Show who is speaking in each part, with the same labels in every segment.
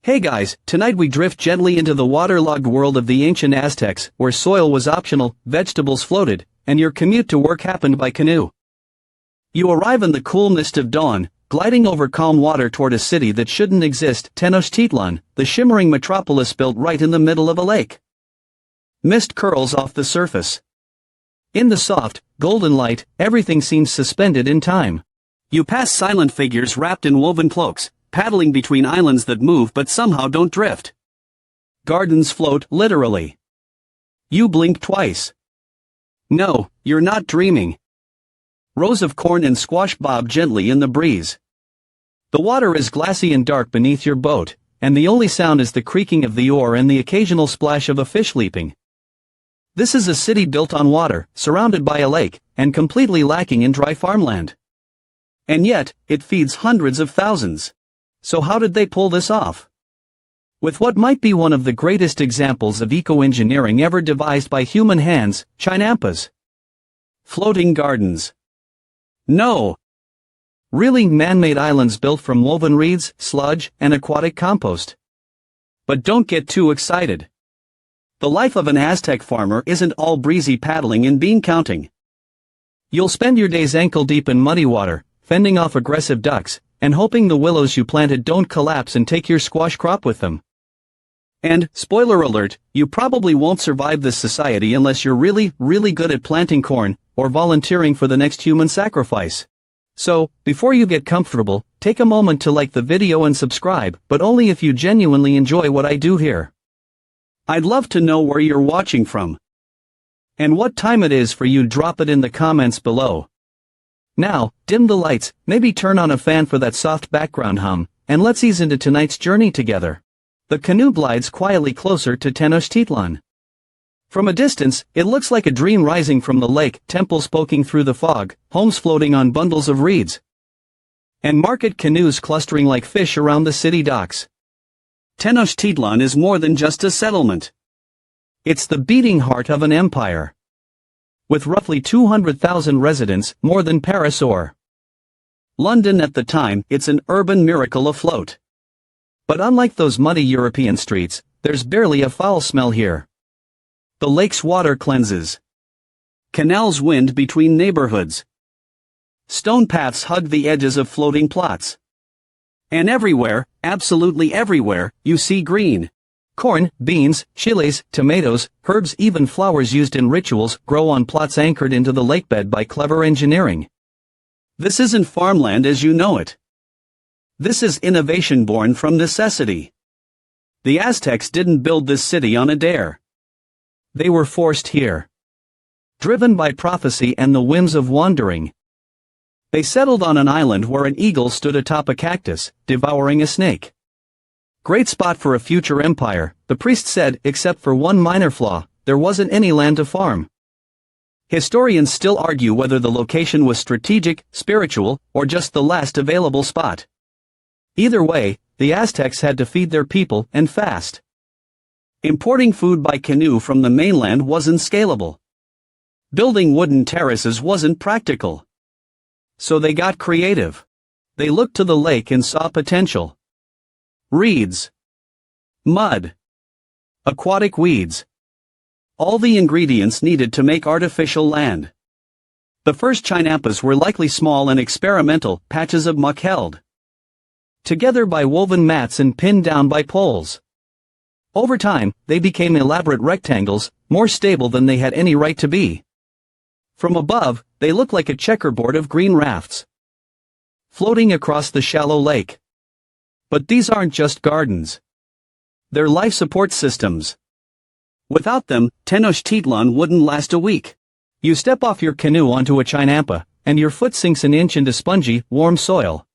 Speaker 1: Hey guys, tonight we drift gently into the waterlogged world of the ancient Aztecs, where soil was optional, vegetables floated, and your commute to work happened by canoe. You arrive in the cool mist of dawn, gliding over calm water toward a city that shouldn't exist, Tenochtitlan, the shimmering metropolis built right in the middle of a lake. Mist curls off the surface. In the soft, golden light, everything seems suspended in time. You pass silent figures wrapped in woven cloaks, paddling between islands that move but somehow don't drift. Gardens float, literally. You blink twice. No, you're not dreaming. Rows of corn and squash bob gently in the breeze. The water is glassy and dark beneath your boat, and the only sound is the creaking of the oar and the occasional splash of a fish leaping. This is a city built on water, surrounded by a lake, and completely lacking in dry farmland. And yet, it feeds hundreds of thousands. So how did they pull this off? With what might be one of the greatest examples of eco-engineering ever devised by human hands, chinampas. Floating gardens. No! Really, man-made islands built from woven reeds, sludge, and aquatic compost. But don't get too excited. The life of an Aztec farmer isn't all breezy paddling and bean counting. You'll spend your days ankle-deep in muddy water, fending off aggressive ducks, and hoping the willows you planted don't collapse and take your squash crop with them. And, spoiler alert, you probably won't survive this society unless you're really, really good at planting corn, or volunteering for the next human sacrifice. So, before you get comfortable, take a moment to like the video and subscribe, but only if you genuinely enjoy what I do here. I'd love to know where you're watching from. And what time it is for you. Drop it in the comments below. Now, dim the lights, maybe turn on a fan for that soft background hum, and let's ease into tonight's journey together. The canoe glides quietly closer to Tenochtitlan. From a distance, it looks like a dream rising from the lake, temples poking through the fog, homes floating on bundles of reeds, and market canoes clustering like fish around the city docks. Tenochtitlan is more than just a settlement. It's the beating heart of an empire. With roughly 200,000 residents, more than Paris or London at the time, it's an urban miracle afloat. But unlike those muddy European streets, there's barely a foul smell here. The lake's water cleanses. Canals wind between neighborhoods. Stone paths hug the edges of floating plots. And everywhere, absolutely everywhere, you see green. Corn, beans, chilies, tomatoes, herbs, even flowers used in rituals grow on plots anchored into the lakebed by clever engineering. This isn't farmland as you know it. This is innovation born from necessity. The Aztecs didn't build this city on a dare. They were forced here. Driven by prophecy and the whims of wandering. They settled on an island where an eagle stood atop a cactus, devouring a snake. Great spot for a future empire, the priest said, except for one minor flaw, there wasn't any land to farm. Historians still argue whether the location was strategic, spiritual, or just the last available spot. Either way, the Aztecs had to feed their people, and fast. Importing food by canoe from the mainland wasn't scalable. Building wooden terraces wasn't practical. So they got creative. They looked to the lake and saw potential. Reeds. Mud. Aquatic weeds. All the ingredients needed to make artificial land. The first chinampas were likely small and experimental, patches of muck held together by woven mats and pinned down by poles. Over time, they became elaborate rectangles, more stable than they had any right to be. From above, they look like a checkerboard of green rafts, floating across the shallow lake. But these aren't just gardens. They're life support systems. Without them, Tenochtitlan wouldn't last a week. You step off your canoe onto a chinampa, and your foot sinks an inch into spongy, warm soil.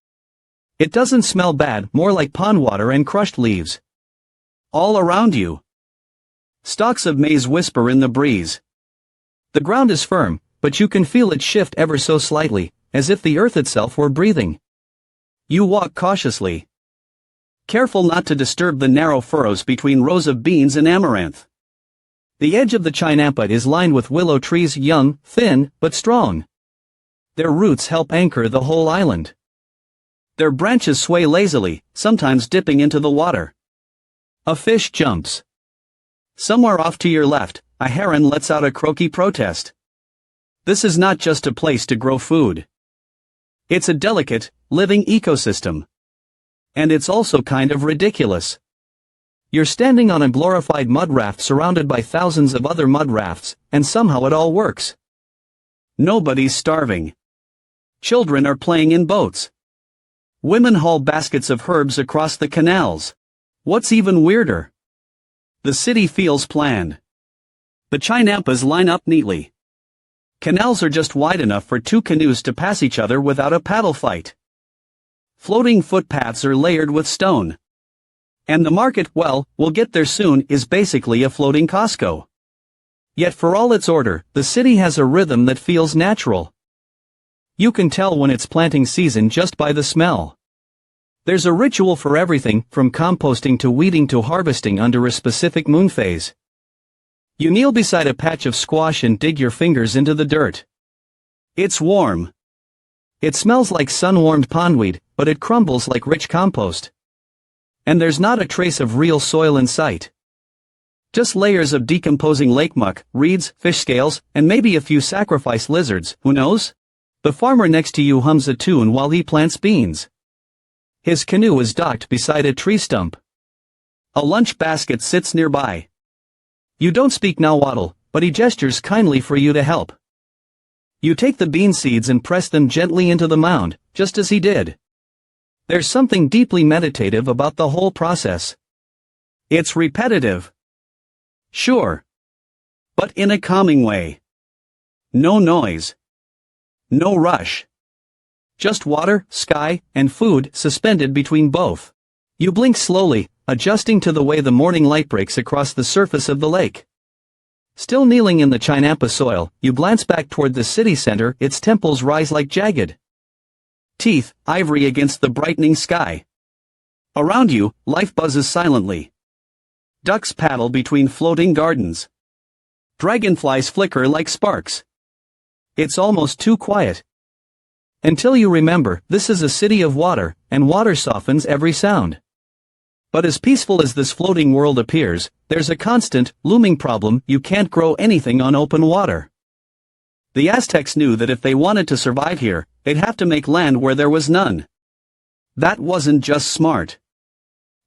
Speaker 1: It doesn't smell bad, more like pond water and crushed leaves. All around you. Stalks of maize whisper in the breeze. The ground is firm, but you can feel it shift ever so slightly, as if the earth itself were breathing. You walk cautiously, careful not to disturb the narrow furrows between rows of beans and amaranth. The edge of the chinampa is lined with willow trees, young, thin, but strong. Their roots help anchor the whole island. Their branches sway lazily, sometimes dipping into the water. A fish jumps. Somewhere off to your left, a heron lets out a croaky protest. This is not just a place to grow food. It's a delicate, living ecosystem. And it's also kind of ridiculous. You're standing on a glorified mud raft surrounded by thousands of other mud rafts, and somehow it all works. Nobody's starving. Children are playing in boats. Women haul baskets of herbs across the canals. What's even weirder? The city feels planned. The chinampas line up neatly. Canals are just wide enough for two canoes to pass each other without a paddle fight. Floating footpaths are layered with stone. And the market, well, we'll get there soon, is basically a floating Costco. Yet for all its order, the city has a rhythm that feels natural. You can tell when it's planting season just by the smell. There's a ritual for everything, from composting to weeding to harvesting under a specific moon phase. You kneel beside a patch of squash and dig your fingers into the dirt. It's warm. It smells like sun-warmed pondweed, but it crumbles like rich compost. And there's not a trace of real soil in sight. Just layers of decomposing lake muck, reeds, fish scales, and maybe a few sacrificed lizards, who knows? The farmer next to you hums a tune while he plants beans. His canoe is docked beside a tree stump. A lunch basket sits nearby. You don't speak Nahuatl, but he gestures kindly for you to help. You take the bean seeds and press them gently into the mound, just as he did. There's something deeply meditative about the whole process. It's repetitive. Sure. But in a calming way. No noise. No rush. Just water, sky, and food suspended between both. You blink slowly, adjusting to the way the morning light breaks across the surface of the lake. Still kneeling in the chinampa soil, you glance back toward the city center, its temples rise like jagged teeth, ivory against the brightening sky. Around you, life buzzes silently. Ducks paddle between floating gardens. Dragonflies flicker like sparks. It's almost too quiet. Until you remember, this is a city of water, and water softens every sound. But as peaceful as this floating world appears, there's a constant, looming problem: you can't grow anything on open water. The Aztecs knew that if they wanted to survive here, they'd have to make land where there was none. That wasn't just smart.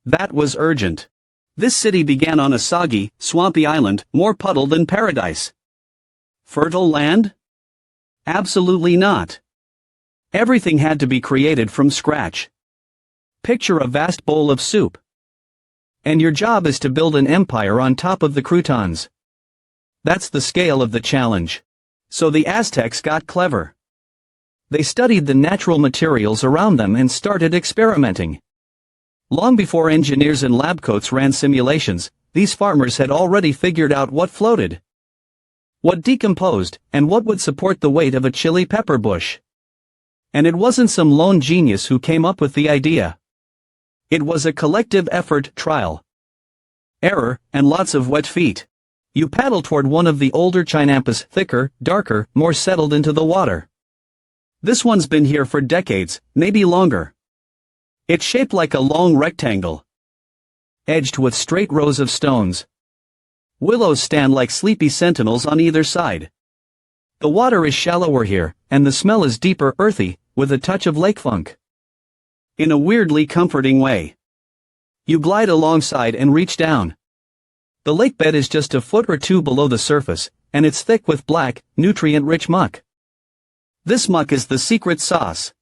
Speaker 1: That was urgent. This city began on a soggy, swampy island, more puddle than paradise. Fertile land? Absolutely not. Everything had to be created from scratch. Picture a vast bowl of soup. And your job is to build an empire on top of the croutons. That's the scale of the challenge. So the Aztecs got clever. They studied the natural materials around them and started experimenting. Long before engineers in lab coats ran simulations, these farmers had already figured out what floated, what decomposed, and what would support the weight of a chili pepper bush. And it wasn't some lone genius who came up with the idea. It was a collective effort, trial, error, and lots of wet feet. You paddle toward one of the older chinampas, thicker, darker, more settled into the water. This one's been here for decades, maybe longer. It's shaped like a long rectangle, edged with straight rows of stones. Willows stand like sleepy sentinels on either side. The water is shallower here, and the smell is deeper, earthy, with a touch of lake funk. In a weirdly comforting way. You glide alongside and reach down. The lake bed is just a foot or two below the surface, and it's thick with black, nutrient-rich muck. This muck is the secret sauce.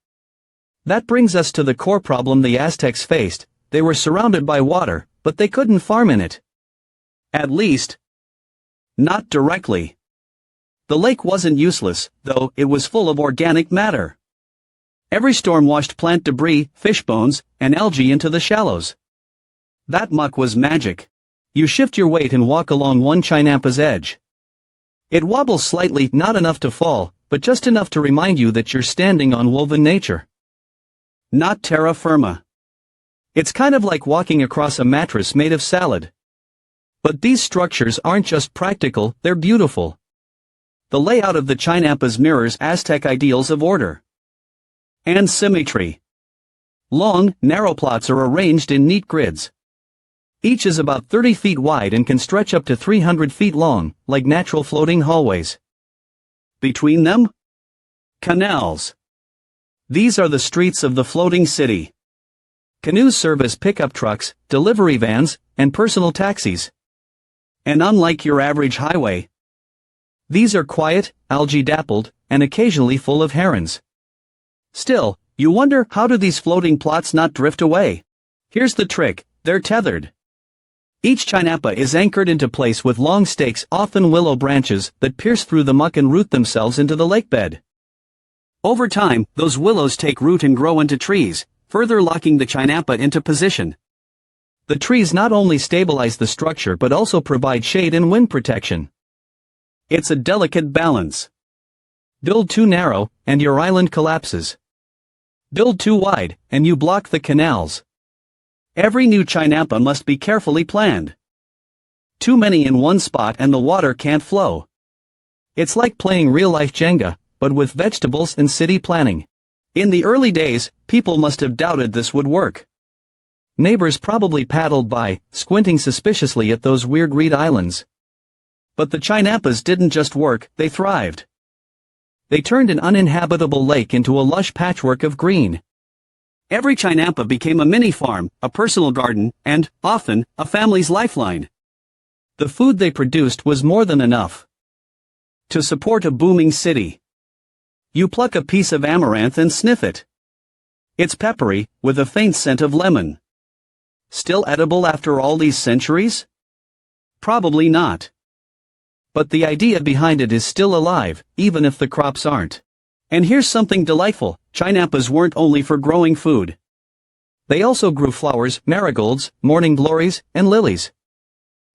Speaker 1: That brings us to the core problem the Aztecs faced. They were surrounded by water, but they couldn't farm in it. At least, not directly. The lake wasn't useless, though. It was full of organic matter. Every storm washed plant debris, fish bones, and algae into the shallows. That muck was magic. You shift your weight and walk along one chinampa's edge. It wobbles slightly, not enough to fall, but just enough to remind you that you're standing on woven nature. Not terra firma. It's kind of like walking across a mattress made of salad. But these structures aren't just practical, they're beautiful. The layout of the chinampas mirrors Aztec ideals of order and symmetry. Long, narrow plots are arranged in neat grids. Each is about 30 feet wide and can stretch up to 300 feet long, like natural floating hallways. Between them? Canals. These are the streets of the floating city. Canoes serve as pickup trucks, delivery vans, and personal taxis. And unlike your average highway, these are quiet, algae-dappled, and occasionally full of herons. Still, you wonder, how do these floating plots not drift away? Here's the trick: they're tethered. Each chinapa is anchored into place with long stakes, often willow branches, that pierce through the muck and root themselves into the lake bed. Over time, those willows take root and grow into trees, further locking the chinapa into position. The trees not only stabilize the structure but also provide shade and wind protection. It's a delicate balance. Build too narrow, and your island collapses. Build too wide, and you block the canals. Every new chinapa must be carefully planned. Too many in one spot and the water can't flow. It's like playing real-life Jenga, but with vegetables and city planning. In the early days, people must have doubted this would work. Neighbors probably paddled by, squinting suspiciously at those weird reed islands. But the chinapas didn't just work, they thrived. They turned an uninhabitable lake into a lush patchwork of green. Every chinapa became a mini-farm, a personal garden, and, often, a family's lifeline. The food they produced was more than enough to support a booming city. You pluck a piece of amaranth and sniff it. It's peppery, with a faint scent of lemon. Still edible after all these centuries? Probably not. But the idea behind it is still alive, even if the crops aren't. And here's something delightful: chinapas weren't only for growing food. They also grew flowers, marigolds, morning glories, and lilies.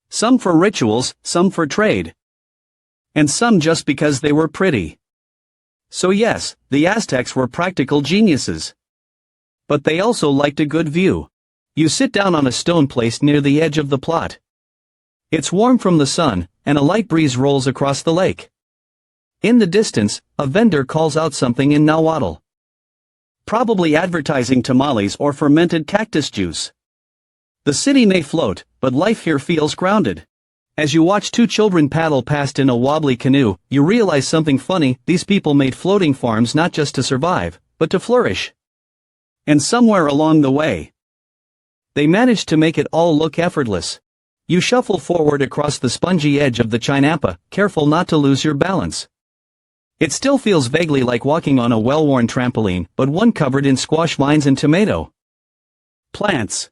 Speaker 1: Some for rituals, some for trade. And some just because they were pretty. So yes, the Aztecs were practical geniuses. But they also liked a good view. You sit down on a stone placed near the edge of the plot. It's warm from the sun, and a light breeze rolls across the lake. In the distance, a vendor calls out something in Nahuatl. Probably advertising tamales or fermented cactus juice. The city may float, but life here feels grounded. As you watch two children paddle past in a wobbly canoe, you realize something funny: these people made floating farms not just to survive, but to flourish. And somewhere along the way, they managed to make it all look effortless. You shuffle forward across the spongy edge of the chinapa, careful not to lose your balance. It still feels vaguely like walking on a well-worn trampoline, but one covered in squash vines and tomato plants.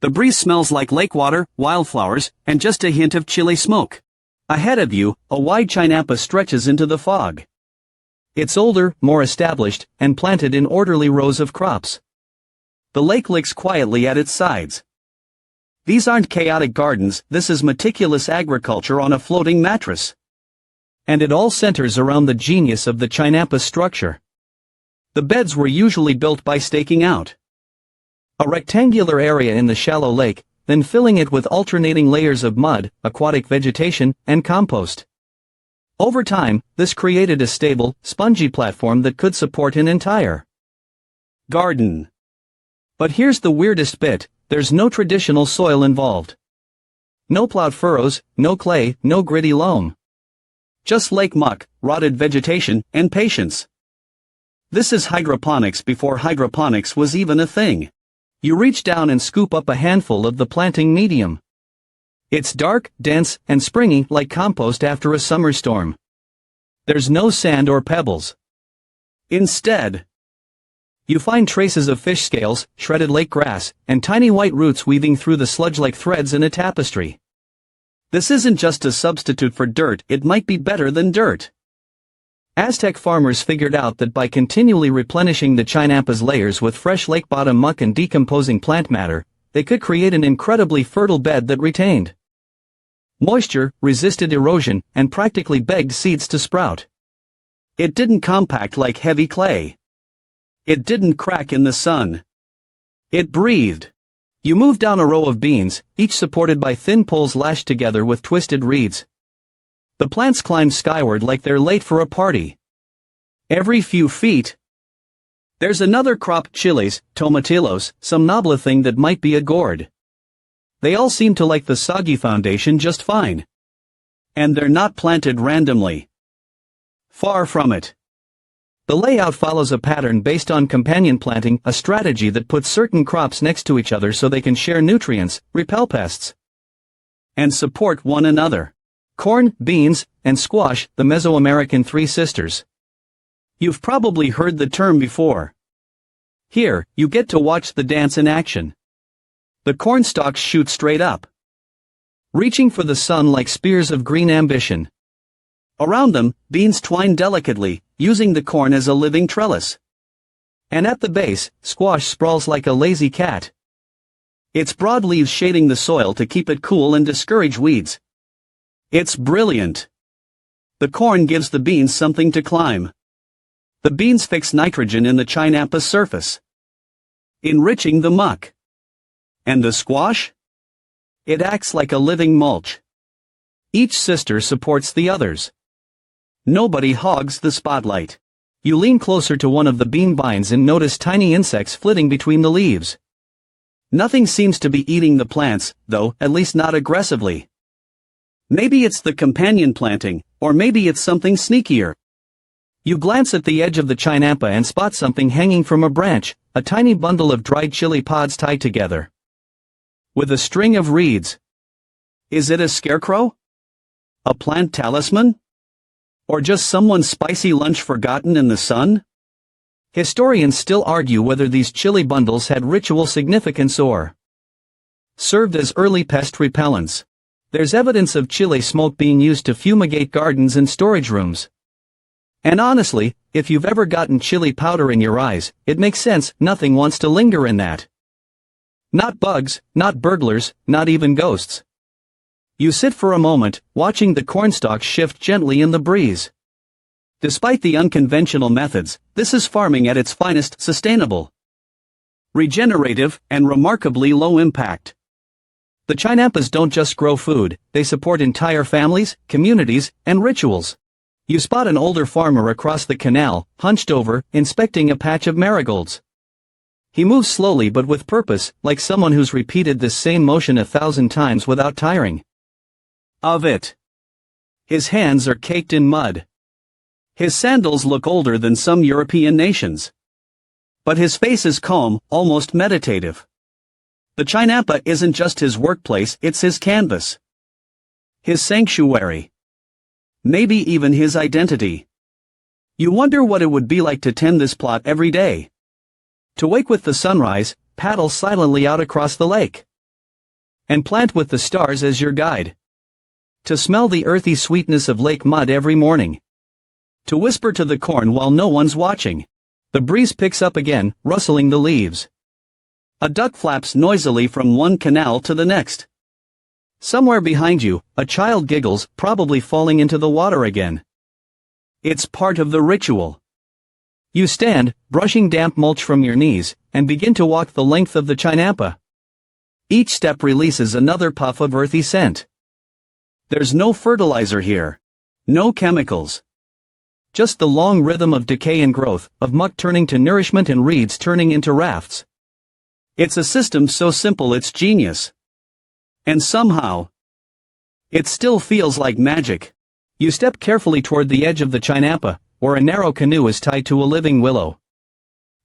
Speaker 1: The breeze smells like lake water, wildflowers, and just a hint of chili smoke. Ahead of you, a wide chinapa stretches into the fog. It's older, more established, and planted in orderly rows of crops. The lake licks quietly at its sides. These aren't chaotic gardens, this is meticulous agriculture on a floating mattress. And it all centers around the genius of the chinapa structure. The beds were usually built by staking out a rectangular area in the shallow lake, then filling it with alternating layers of mud, aquatic vegetation, and compost. Over time, this created a stable, spongy platform that could support an entire garden. But here's the weirdest bit: there's no traditional soil involved. No plowed furrows, no clay, no gritty loam. Just lake muck, rotted vegetation, and patience. This is hydroponics before hydroponics was even a thing. You reach down and scoop up a handful of the planting medium. It's dark, dense, and springy like compost after a summer storm. There's no sand or pebbles. Instead, you find traces of fish scales, shredded lake grass, and tiny white roots weaving through the sludge like threads in a tapestry. This isn't just a substitute for dirt, it might be better than dirt. Aztec farmers figured out that by continually replenishing the chinapa's layers with fresh lake bottom muck and decomposing plant matter, they could create an incredibly fertile bed that retained moisture, resisted erosion, and practically begged seeds to sprout. It didn't compact like heavy clay. It didn't crack in the sun. It breathed. You move down a row of beans, each supported by thin poles lashed together with twisted reeds. The plants climb skyward like they're late for a party. Every few feet, there's another crop: chilies, tomatillos, some noble thing that might be a gourd. They all seem to like the soggy foundation just fine. And they're not planted randomly. Far from it. The layout follows a pattern based on companion planting, a strategy that puts certain crops next to each other so they can share nutrients, repel pests, and support one another. Corn, beans, and squash, the Mesoamerican three sisters. You've probably heard the term before. Here, you get to watch the dance in action. The corn stalks shoot straight up, reaching for the sun like spears of green ambition. Around them, beans twine delicately, using the corn as a living trellis. And at the base, squash sprawls like a lazy cat, its broad leaves shading the soil to keep it cool and discourage weeds. It's brilliant. The corn gives the beans something to climb. The beans fix nitrogen in the Chinampa's surface, enriching the muck. And the squash? It acts like a living mulch. Each sister supports the others. Nobody hogs the spotlight. You lean closer to one of the bean vines and notice tiny insects flitting between the leaves. Nothing seems to be eating the plants, though, at least not aggressively. Maybe it's the companion planting, or maybe it's something sneakier. You glance at the edge of the Chinampa and spot something hanging from a branch, a tiny bundle of dried chili pods tied together with a string of reeds. Is it a scarecrow? A plant talisman? Or just someone's spicy lunch forgotten in the sun? Historians still argue whether these chili bundles had ritual significance or served as early pest repellents. There's evidence of chili smoke being used to fumigate gardens and storage rooms. And honestly, if you've ever gotten chili powder in your eyes, it makes sense. Nothing wants to linger in that. Not bugs, not burglars, not even ghosts. You sit for a moment, watching the cornstalks shift gently in the breeze. Despite the unconventional methods, this is farming at its finest, sustainable, regenerative, and remarkably low impact. The Chinampas don't just grow food, they support entire families, communities, and rituals. You spot an older farmer across the canal, hunched over, inspecting a patch of marigolds. He moves slowly but with purpose, like someone who's repeated this same motion 1,000 times without tiring of it. His hands are caked in mud. His sandals look older than some European nations. But his face is calm, almost meditative. The Chinampa isn't just his workplace, it's his canvas, his sanctuary, maybe even his identity. You wonder what it would be like to tend this plot every day. To wake with the sunrise, paddle silently out across the lake, and plant with the stars as your guide. To smell the earthy sweetness of lake mud every morning. To whisper to the corn while no one's watching. The breeze picks up again, rustling the leaves. A duck flaps noisily from one canal to the next. Somewhere behind you, a child giggles, probably falling into the water again. It's part of the ritual. You stand, brushing damp mulch from your knees, and begin to walk the length of the Chinampa. Each step releases another puff of earthy scent. There's no fertilizer here. No chemicals. Just the long rhythm of decay and growth, of muck turning to nourishment and reeds turning into rafts. It's a system so simple it's genius. And somehow, it still feels like magic. You step carefully toward the edge of the Chinampa, where a narrow canoe is tied to a living willow.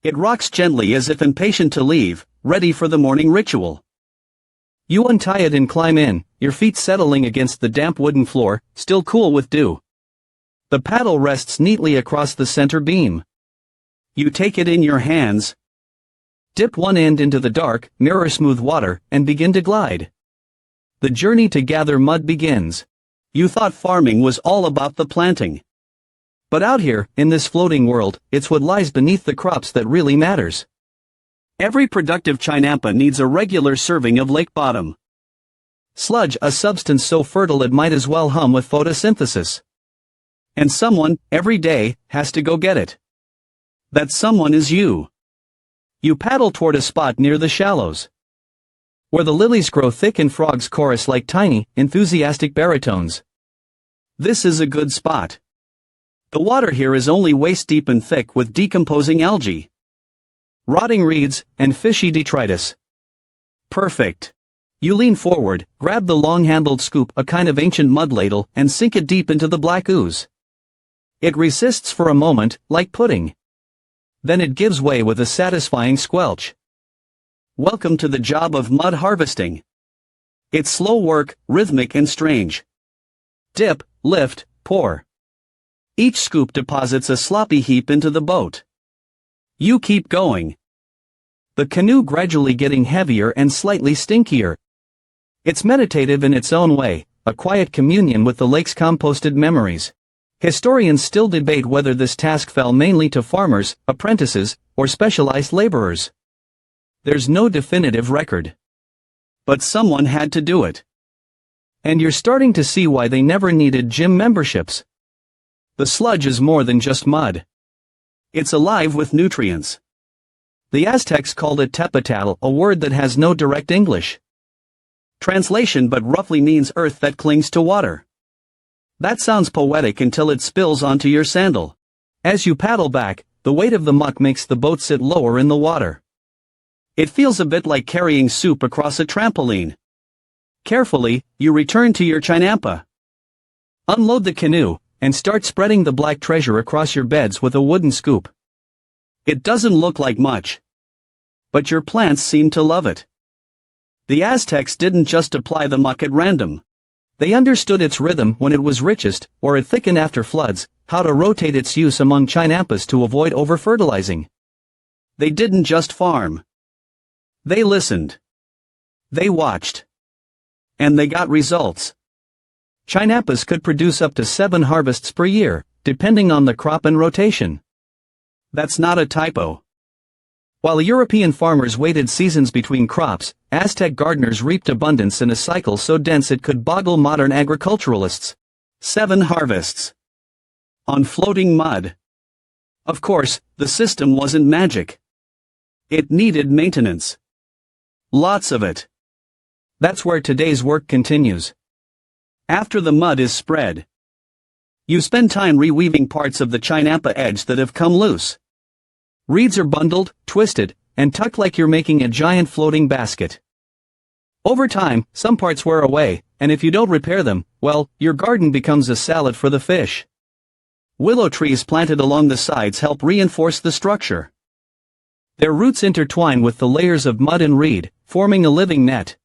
Speaker 1: It rocks gently as if impatient to leave, ready for the morning ritual. You untie it and climb in, your feet settling against the damp wooden floor, still cool with dew. The paddle rests neatly across the center beam. You take it in your hands, dip one end into the dark, mirror-smooth water, and begin to glide. The journey to gather mud begins. You thought farming was all about the planting. But out here, in this floating world, it's what lies beneath the crops that really matters. Every productive Chinampa needs a regular serving of lake bottom sludge, a substance so fertile it might as well hum with photosynthesis. And someone, every day, has to go get it. That someone is you. You paddle toward a spot near the shallows, where the lilies grow thick and frogs chorus like tiny, enthusiastic baritones. This is a good spot. The water here is only waist-deep and thick with decomposing algae, rotting reeds, and fishy detritus. Perfect. You lean forward, grab the long-handled scoop, a kind of ancient mud ladle, and sink it deep into the black ooze. It resists for a moment, like pudding. Then it gives way with a satisfying squelch. Welcome to the job of mud harvesting. It's slow work, rhythmic and strange. Dip, lift, pour. Each scoop deposits a sloppy heap into the boat. You keep going. The canoe gradually getting heavier and slightly stinkier. It's meditative in its own way, a quiet communion with the lake's composted memories. Historians still debate whether this task fell mainly to farmers, apprentices, or specialized laborers. There's no definitive record. But someone had to do it. And you're starting to see why they never needed gym memberships. The sludge is more than just mud. It's alive with nutrients. The Aztecs called it tepatal, a word that has no direct English translation but roughly means earth that clings to water. That sounds poetic until it spills onto your sandal. As you paddle back, the weight of the muck makes the boat sit lower in the water. It feels a bit like carrying soup across a trampoline. Carefully, you return to your chinampa. Unload the canoe, and start spreading the black treasure across your beds with a wooden scoop. It doesn't look like much. But your plants seem to love it. The Aztecs didn't just apply the muck at random. They understood its rhythm when it was richest, or it thickened after floods, how to rotate its use among chinampas to avoid over-fertilizing. They didn't just farm. They listened. They watched. And they got results. Chinampas could produce up to 7 harvests per year, depending on the crop and rotation. That's not a typo. While European farmers waited seasons between crops, Aztec gardeners reaped abundance in a cycle so dense it could boggle modern agriculturalists. 7 harvests. On floating mud. Of course, the system wasn't magic. It needed maintenance. Lots of it. That's where today's work continues. After the mud is spread, you spend time reweaving parts of the chinampa edge that have come loose. Reeds are bundled, twisted, and tucked like you're making a giant floating basket. Over time, some parts wear away, and if you don't repair them, well, your garden becomes a salad for the fish. Willow trees planted along the sides help reinforce the structure. Their roots intertwine with the layers of mud and reed, forming a living net.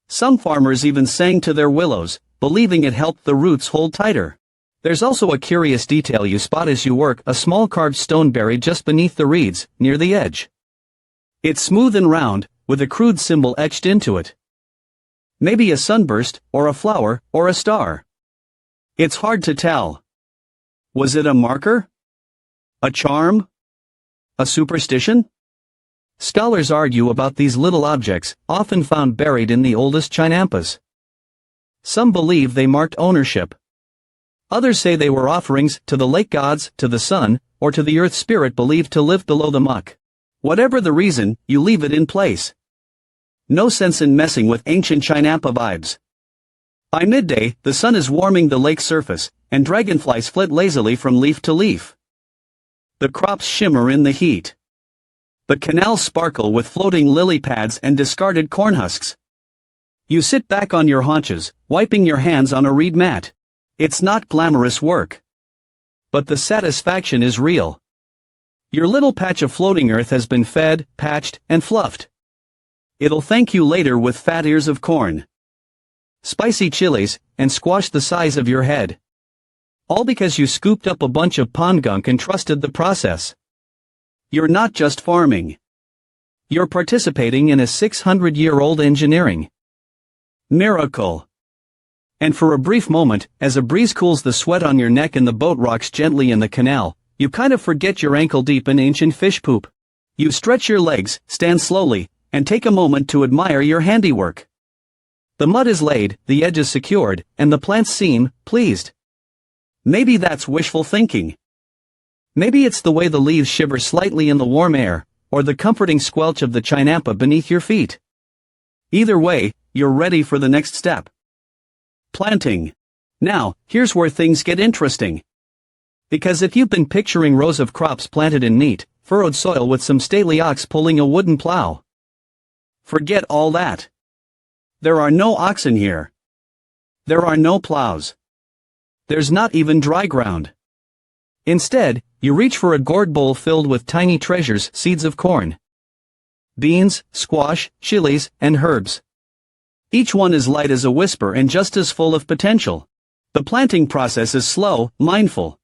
Speaker 1: Some farmers even sang to their willows, believing it helped the roots hold tighter. There's also a curious detail you spot as you work, a small carved stone buried just beneath the reeds, near the edge. It's smooth and round, with a crude symbol etched into it. Maybe a sunburst, or a flower, or a star. It's hard to tell. Was it a marker? A charm? A superstition? Scholars argue about these little objects, often found buried in the oldest chinampas. Some believe they marked ownership. Others say they were offerings to the lake gods, to the sun, or to the earth spirit believed to live below the muck. Whatever the reason, you leave it in place. No sense in messing with ancient chinampa vibes. By midday, the sun is warming the lake's surface, and dragonflies flit lazily from leaf to leaf. The crops shimmer in the heat. The canals sparkle with floating lily pads and discarded corn husks. You sit back on your haunches, wiping your hands on a reed mat. It's not glamorous work. But the satisfaction is real. Your little patch of floating earth has been fed, patched, and fluffed. It'll thank you later with fat ears of corn, spicy chilies, and squash the size of your head. All because you scooped up a bunch of pond gunk and trusted the process. You're not just farming. You're participating in a 600-year-old engineering miracle. And for a brief moment, as a breeze cools the sweat on your neck and the boat rocks gently in the canal, you kind of forget you're ankle deep in ancient fish poop. You stretch your legs, stand slowly, and take a moment to admire your handiwork. The mud is laid, the edges secured, and the plants seem pleased. Maybe that's wishful thinking. Maybe it's the way the leaves shiver slightly in the warm air, or the comforting squelch of the chinampa beneath your feet. Either way, you're ready for the next step. Planting. Now, here's where things get interesting. Because if you've been picturing rows of crops planted in neat, furrowed soil with some stately ox pulling a wooden plow, forget all that. There are no oxen here. There are no plows. There's not even dry ground. Instead, you reach for a gourd bowl filled with tiny treasures, seeds of corn, beans, squash, chilies, and herbs. Each one is light as a whisper and just as full of potential. The planting process is slow, mindful.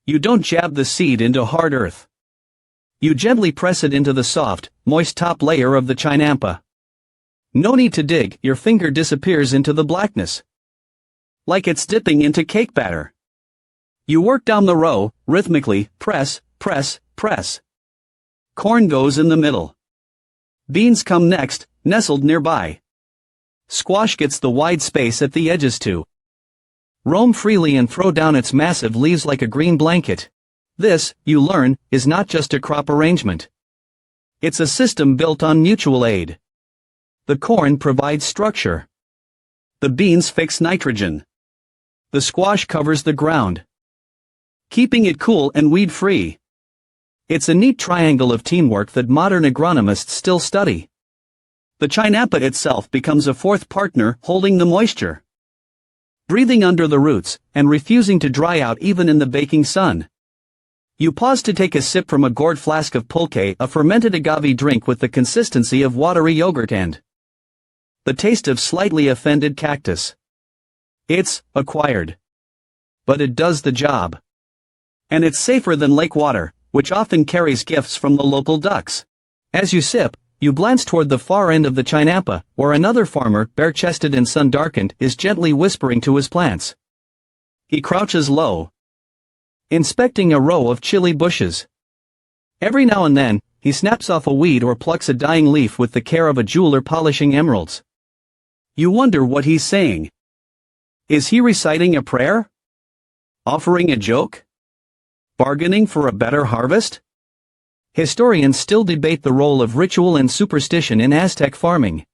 Speaker 1: You don't jab the seed into hard earth. You gently press it into the soft, moist top layer of the chinampa. No need to dig, your finger disappears into the blackness. Like it's dipping into cake batter. You work down the row, rhythmically, press, press, press. Corn goes in the middle. Beans come next, nestled nearby. Squash gets the wide space at the edges too. Roam freely and throw down its massive leaves like a green blanket. This, you learn, is not just a crop arrangement. It's a system built on mutual aid. The corn provides structure. The beans fix nitrogen. The squash covers the ground, keeping it cool and weed-free. It's a neat triangle of teamwork that modern agronomists still study. The chinampa itself becomes a fourth partner, holding the moisture, breathing under the roots, and refusing to dry out even in the baking sun. You pause to take a sip from a gourd flask of pulque, a fermented agave drink with the consistency of watery yogurt and the taste of slightly offended cactus. It's acquired, but it does the job. And it's safer than lake water, which often carries gifts from the local ducks. As you sip, you glance toward the far end of the chinampa, where another farmer, bare-chested and sun-darkened, is gently whispering to his plants. He crouches low, inspecting a row of chili bushes. Every now and then, he snaps off a weed or plucks a dying leaf with the care of a jeweler polishing emeralds. You wonder what he's saying. Is he reciting a prayer? Offering a joke? Bargaining for a better harvest? Historians still debate the role of ritual and superstition in Aztec farming.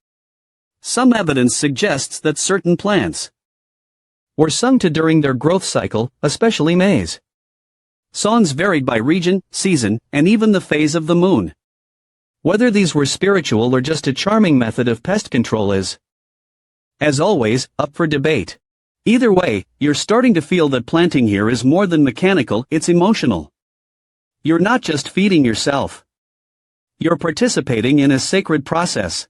Speaker 1: Some evidence suggests that certain plants were sung to during their growth cycle, especially maize. Songs varied by region, season, and even the phase of the moon. Whether these were spiritual or just a charming method of pest control is, as always, up for debate. Either way, you're starting to feel that planting here is more than mechanical, it's emotional. You're not just feeding yourself. You're participating in a sacred process.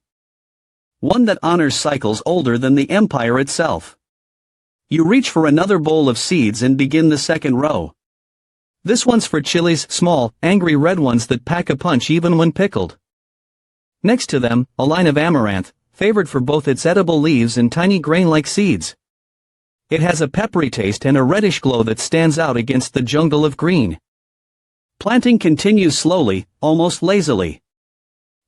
Speaker 1: One that honors cycles older than the empire itself. You reach for another bowl of seeds and begin the second row. This one's for chilies, small, angry red ones that pack a punch even when pickled. Next to them, a line of amaranth, favored for both its edible leaves and tiny grain-like seeds. It has a peppery taste and a reddish glow that stands out against the jungle of green. Planting continues slowly, almost lazily.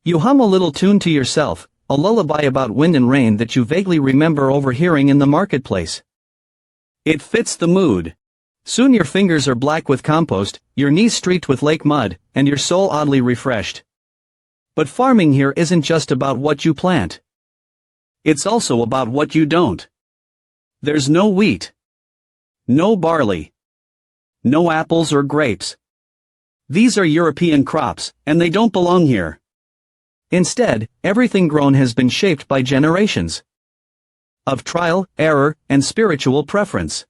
Speaker 1: You hum a little tune to yourself, a lullaby about wind and rain that you vaguely remember overhearing in the marketplace. It fits the mood. Soon your fingers are black with compost, your knees streaked with lake mud, and your soul oddly refreshed. But farming here isn't just about what you plant. It's also about what you don't. There's no wheat. No barley. No apples or grapes. These are European crops, and they don't belong here. Instead, everything grown has been shaped by generations of trial, error, and spiritual preference.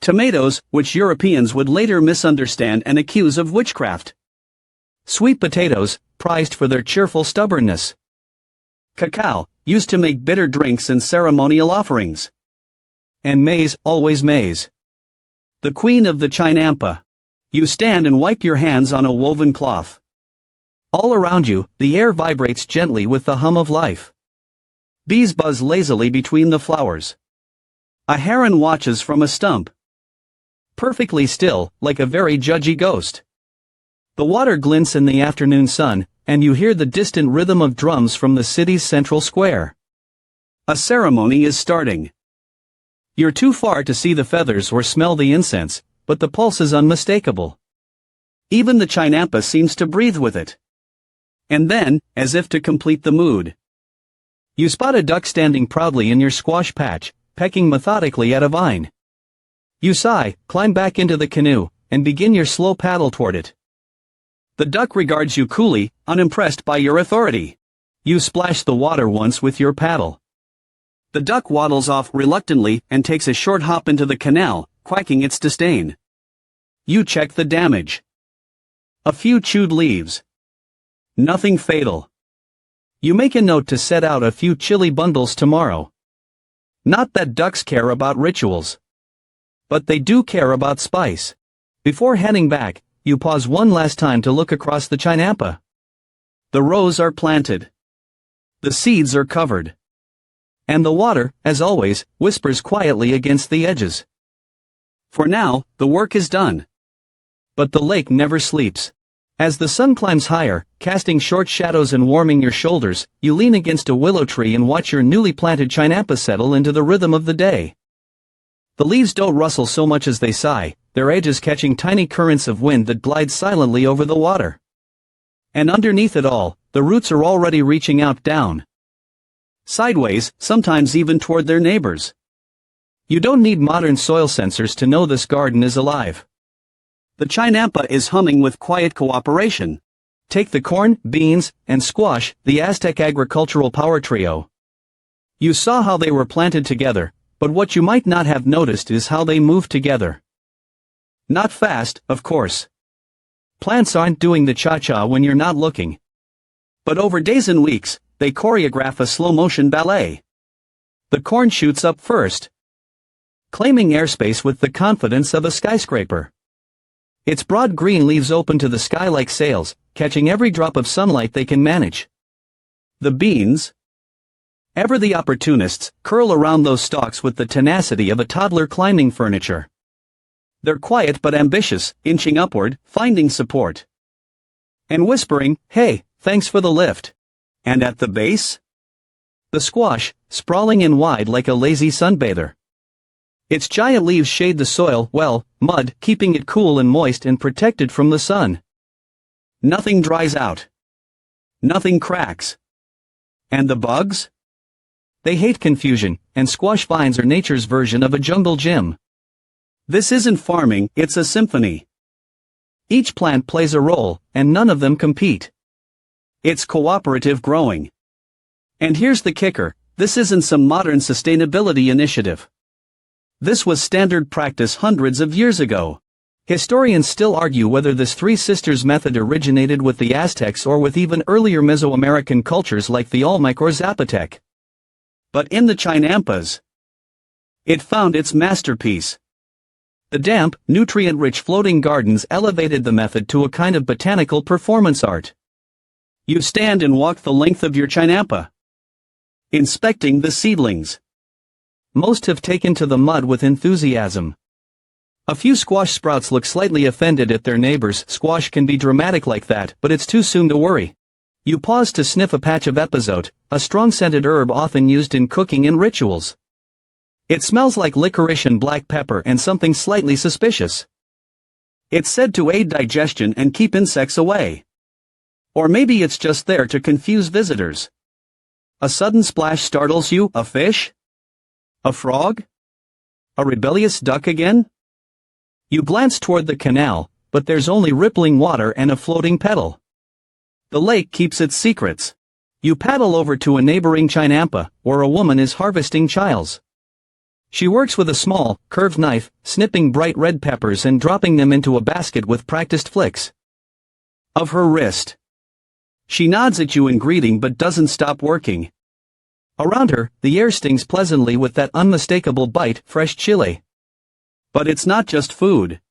Speaker 1: Tomatoes, which Europeans would later misunderstand and accuse of witchcraft. Sweet potatoes, prized for their cheerful stubbornness. Cacao, used to make bitter drinks and ceremonial offerings. And maize, always maize. The queen of the chinampa. You stand and wipe your hands on a woven cloth. All around you, the air vibrates gently with the hum of life. Bees buzz lazily between the flowers. A heron watches from a stump. Perfectly still, like a very judgy ghost. The water glints in the afternoon sun, and you hear the distant rhythm of drums from the city's central square. A ceremony is starting. You're too far to see the feathers or smell the incense, but the pulse is unmistakable. Even the chinampa seems to breathe with it. And then, as if to complete the mood, you spot a duck standing proudly in your squash patch, pecking methodically at a vine. You sigh, climb back into the canoe, and begin your slow paddle toward it. The duck regards you coolly, unimpressed by your authority. You splash the water once with your paddle. The duck waddles off reluctantly and takes a short hop into the canal, quacking its disdain. You check the damage. A few chewed leaves. Nothing fatal. You make a note to set out a few chili bundles tomorrow. Not that ducks care about rituals. But they do care about spice. Before heading back, you pause one last time to look across the chinampa. The rows are planted. The seeds are covered. And the water, as always, whispers quietly against the edges. For now, the work is done. But the lake never sleeps. As the sun climbs higher, casting short shadows and warming your shoulders, you lean against a willow tree and watch your newly planted chinampa settle into the rhythm of the day. The leaves don't rustle so much as they sigh, their edges catching tiny currents of wind that glide silently over the water. And underneath it all, the roots are already reaching out down. Sideways, sometimes even toward their neighbors. You don't need modern soil sensors to know this garden is alive. The chinampa is humming with quiet cooperation. Take the corn, beans, and squash, the Aztec agricultural power trio. You saw how they were planted together, but what you might not have noticed is how they move together. Not fast, of course. Plants aren't doing the cha-cha when you're not looking. But over days and weeks, they choreograph a slow-motion ballet. The corn shoots up first, claiming airspace with the confidence of a skyscraper. Its broad green leaves open to the sky like sails, catching every drop of sunlight they can manage. The beans, ever the opportunists, curl around those stalks with the tenacity of a toddler climbing furniture. They're quiet but ambitious, inching upward, finding support. And whispering, "Hey, thanks for the lift." And at the base? The squash, sprawling and wide like a lazy sunbather. Its giant leaves shade the soil, well, mud, keeping it cool and moist and protected from the sun. Nothing dries out. Nothing cracks. And the bugs? They hate confusion, and squash vines are nature's version of a jungle gym. This isn't farming, it's a symphony. Each plant plays a role, and none of them compete. It's cooperative growing. And here's the kicker, this isn't some modern sustainability initiative. This was standard practice hundreds of years ago. Historians still argue whether this Three Sisters method originated with the Aztecs or with even earlier Mesoamerican cultures like the Olmec or Zapotec. But in the chinampas, it found its masterpiece. The damp, nutrient-rich floating gardens elevated the method to a kind of botanical performance art. You stand and walk the length of your chinampa, inspecting the seedlings. Most have taken to the mud with enthusiasm. A few squash sprouts look slightly offended at their neighbors. Squash can be dramatic like that, but it's too soon to worry. You pause to sniff a patch of epazote, a strong-scented herb often used in cooking and rituals. It smells like licorice and black pepper and something slightly suspicious. It's said to aid digestion and keep insects away. Or maybe it's just there to confuse visitors. A sudden splash startles you, a fish? A frog? A rebellious duck again? You glance toward the canal, but there's only rippling water and a floating petal. The lake keeps its secrets. You paddle over to a neighboring chinampa, where a woman is harvesting chiles. She works with a small, curved knife, snipping bright red peppers and dropping them into a basket with practiced flicks of her wrist. She nods at you in greeting but doesn't stop working. Around her, the air stings pleasantly with that unmistakable bite, fresh chili. But it's not just food.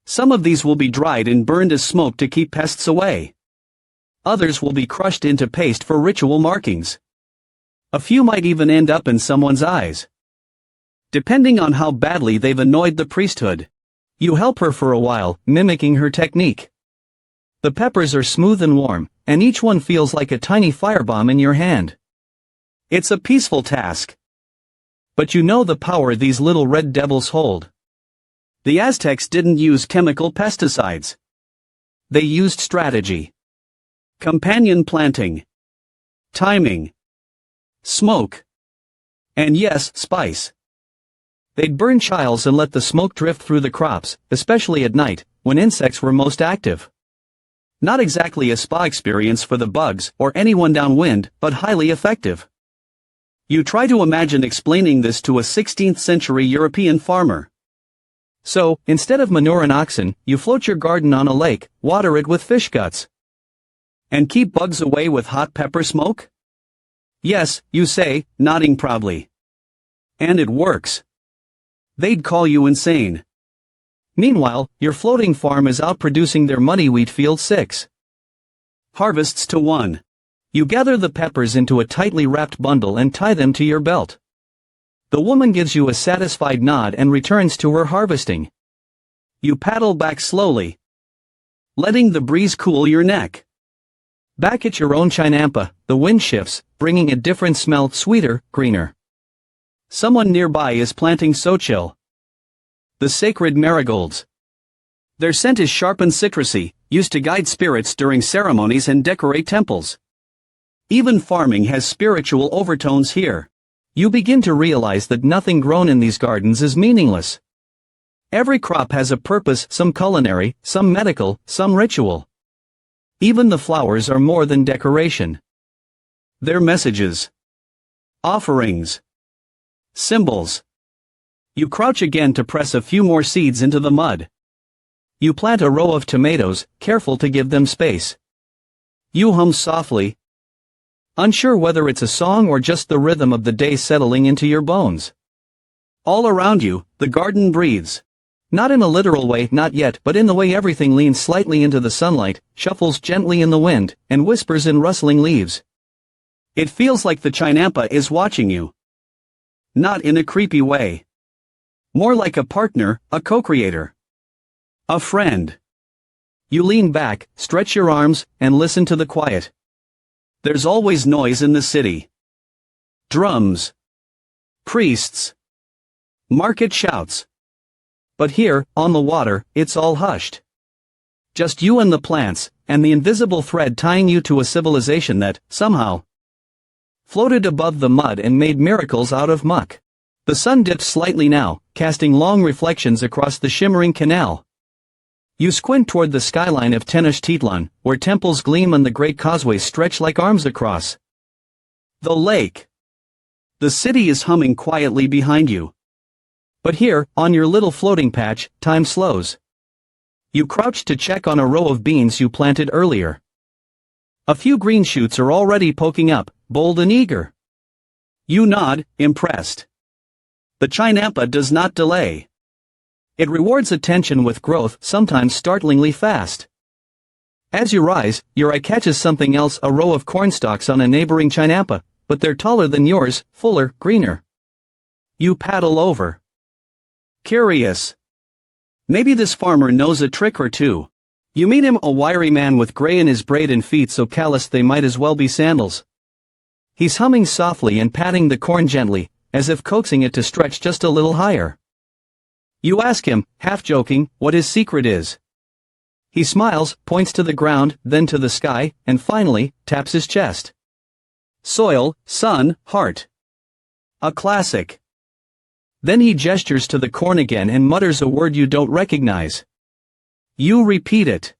Speaker 1: Some of these will be dried and burned as smoke to keep pests away. Others will be crushed into paste for ritual markings. A few might even end up in someone's eyes, depending on how badly they've annoyed the priesthood. You help her for a while, mimicking her technique. The peppers are smooth and warm, and each one feels like a tiny firebomb in your hand. It's a peaceful task. But you know the power these little red devils hold. The Aztecs didn't use chemical pesticides. They used strategy. Companion planting. Timing. Smoke. And yes, spice. They'd burn chiles and let the smoke drift through the crops, especially at night, when insects were most active. Not exactly a spa experience for the bugs or anyone downwind, but highly effective. You try to imagine explaining this to a 16th century European farmer. So, instead of manure and oxen, you float your garden on a lake, water it with fish guts. And keep bugs away with hot pepper smoke? Yes, you say, nodding proudly. And it works. They'd call you insane. Meanwhile, your floating farm is out producing their muddy wheat field 6 harvests to 1. You gather the peppers into a tightly wrapped bundle and tie them to your belt. The woman gives you a satisfied nod and returns to her harvesting. You paddle back slowly, letting the breeze cool your neck. Back at your own chinampa, the wind shifts, bringing a different smell, sweeter, greener. Someone nearby is planting sochil, the sacred marigolds. Their scent is sharp and citrusy, used to guide spirits during ceremonies and decorate temples. Even farming has spiritual overtones here. You begin to realize that nothing grown in these gardens is meaningless. Every crop has a purpose, some culinary, some medical, some ritual. Even the flowers are more than decoration. They're messages, offerings, symbols. You crouch again to press a few more seeds into the mud. You plant a row of tomatoes, careful to give them space. You hum softly, unsure whether it's a song or just the rhythm of the day settling into your bones. All around you, the garden breathes. Not in a literal way, not yet, but in the way everything leans slightly into the sunlight, shuffles gently in the wind, and whispers in rustling leaves. It feels like the chinampa is watching you. Not in a creepy way. More like a partner, a co-creator. A friend. You lean back, stretch your arms, and listen to the quiet. There's always noise in the city. Drums. Priests. Market shouts. But here, on the water, it's all hushed. Just you and the plants, and the invisible thread tying you to a civilization that, somehow, floated above the mud and made miracles out of muck. The sun dips slightly now, casting long reflections across the shimmering canal. You squint toward the skyline of Tenochtitlan, where temples gleam and the great causeways stretch like arms across the lake. The city is humming quietly behind you. But here, on your little floating patch, time slows. You crouch to check on a row of beans you planted earlier. A few green shoots are already poking up, bold and eager. You nod, impressed. The chinampa does not delay. It rewards attention with growth, sometimes startlingly fast. As you rise, your eye catches something else, a row of cornstalks on a neighboring chinampa, but they're taller than yours, fuller, greener. You paddle over. Curious. Maybe this farmer knows a trick or two. You meet him, a wiry man with gray in his braid and feet so calloused they might as well be sandals. He's humming softly and patting the corn gently, as if coaxing it to stretch just a little higher. You ask him, half joking, what his secret is. He smiles, points to the ground, then to the sky, and finally, taps his chest. Soil, sun, heart. A classic. Then he gestures to the corn again and mutters a word you don't recognize. You repeat it.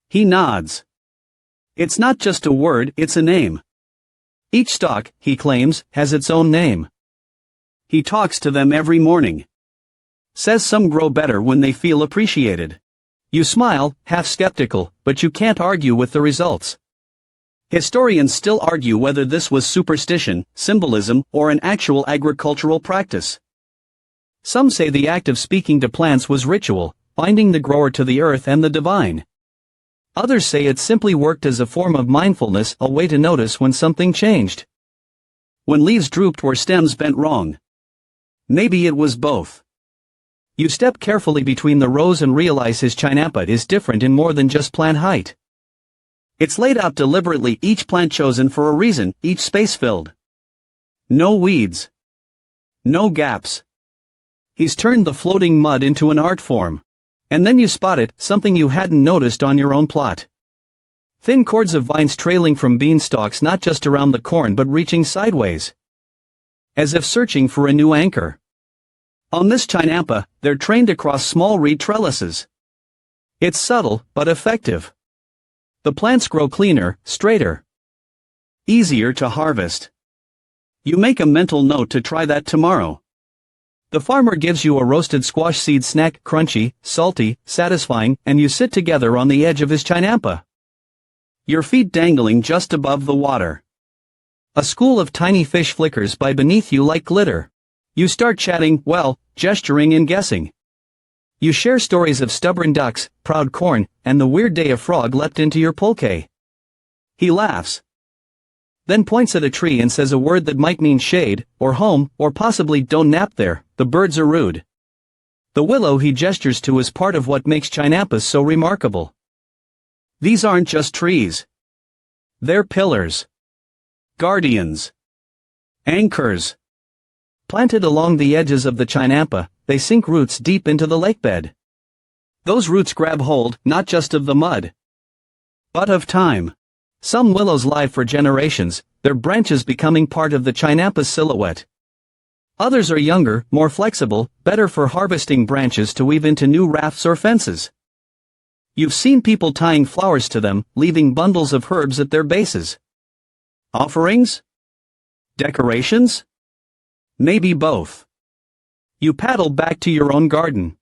Speaker 1: He nods. It's not just a word, it's a name. Each stalk, he claims, has its own name. He talks to them every morning. Says some grow better when they feel appreciated. You smile, half skeptical, but you can't argue with the results. Historians still argue whether this was superstition, symbolism, or an actual agricultural practice. Some say the act of speaking to plants was ritual, binding the grower to the earth and the divine. Others say it simply worked as a form of mindfulness, a way to notice when something changed. When leaves drooped or stems bent wrong. Maybe it was both. You step carefully between the rows and realize his chinampa is different in more than just plant height. It's laid out deliberately, each plant chosen for a reason, each space filled. No weeds. No gaps. He's turned the floating mud into an art form. And then you spot it, something you hadn't noticed on your own plot. Thin cords of vines trailing from beanstalks not just around the corn but reaching sideways. As if searching for a new anchor. On this chinampa, they're trained across small reed trellises. It's subtle, but effective. The plants grow cleaner, straighter. Easier to harvest. You make a mental note to try that tomorrow. The farmer gives you a roasted squash seed snack, crunchy, salty, satisfying, and you sit together on the edge of his chinampa. Your feet dangling just above the water. A school of tiny fish flickers by beneath you like glitter. You start chatting, well, gesturing and guessing. You share stories of stubborn ducks, proud corn, and the weird day a frog leapt into your pulque. He laughs. Then points at a tree and says a word that might mean shade, or home, or possibly don't nap there, the birds are rude. The willow he gestures to is part of what makes chinampas so remarkable. These aren't just trees. They're pillars. Guardians. Anchors. Planted along the edges of the chinampa, they sink roots deep into the lakebed. Those roots grab hold, not just of the mud, but of time. Some willows live for generations, their branches becoming part of the chinampa's silhouette. Others are younger, more flexible, better for harvesting branches to weave into new rafts or fences. You've seen people tying flowers to them, leaving bundles of herbs at their bases. Offerings? Decorations? Maybe both. You paddle back to your own garden.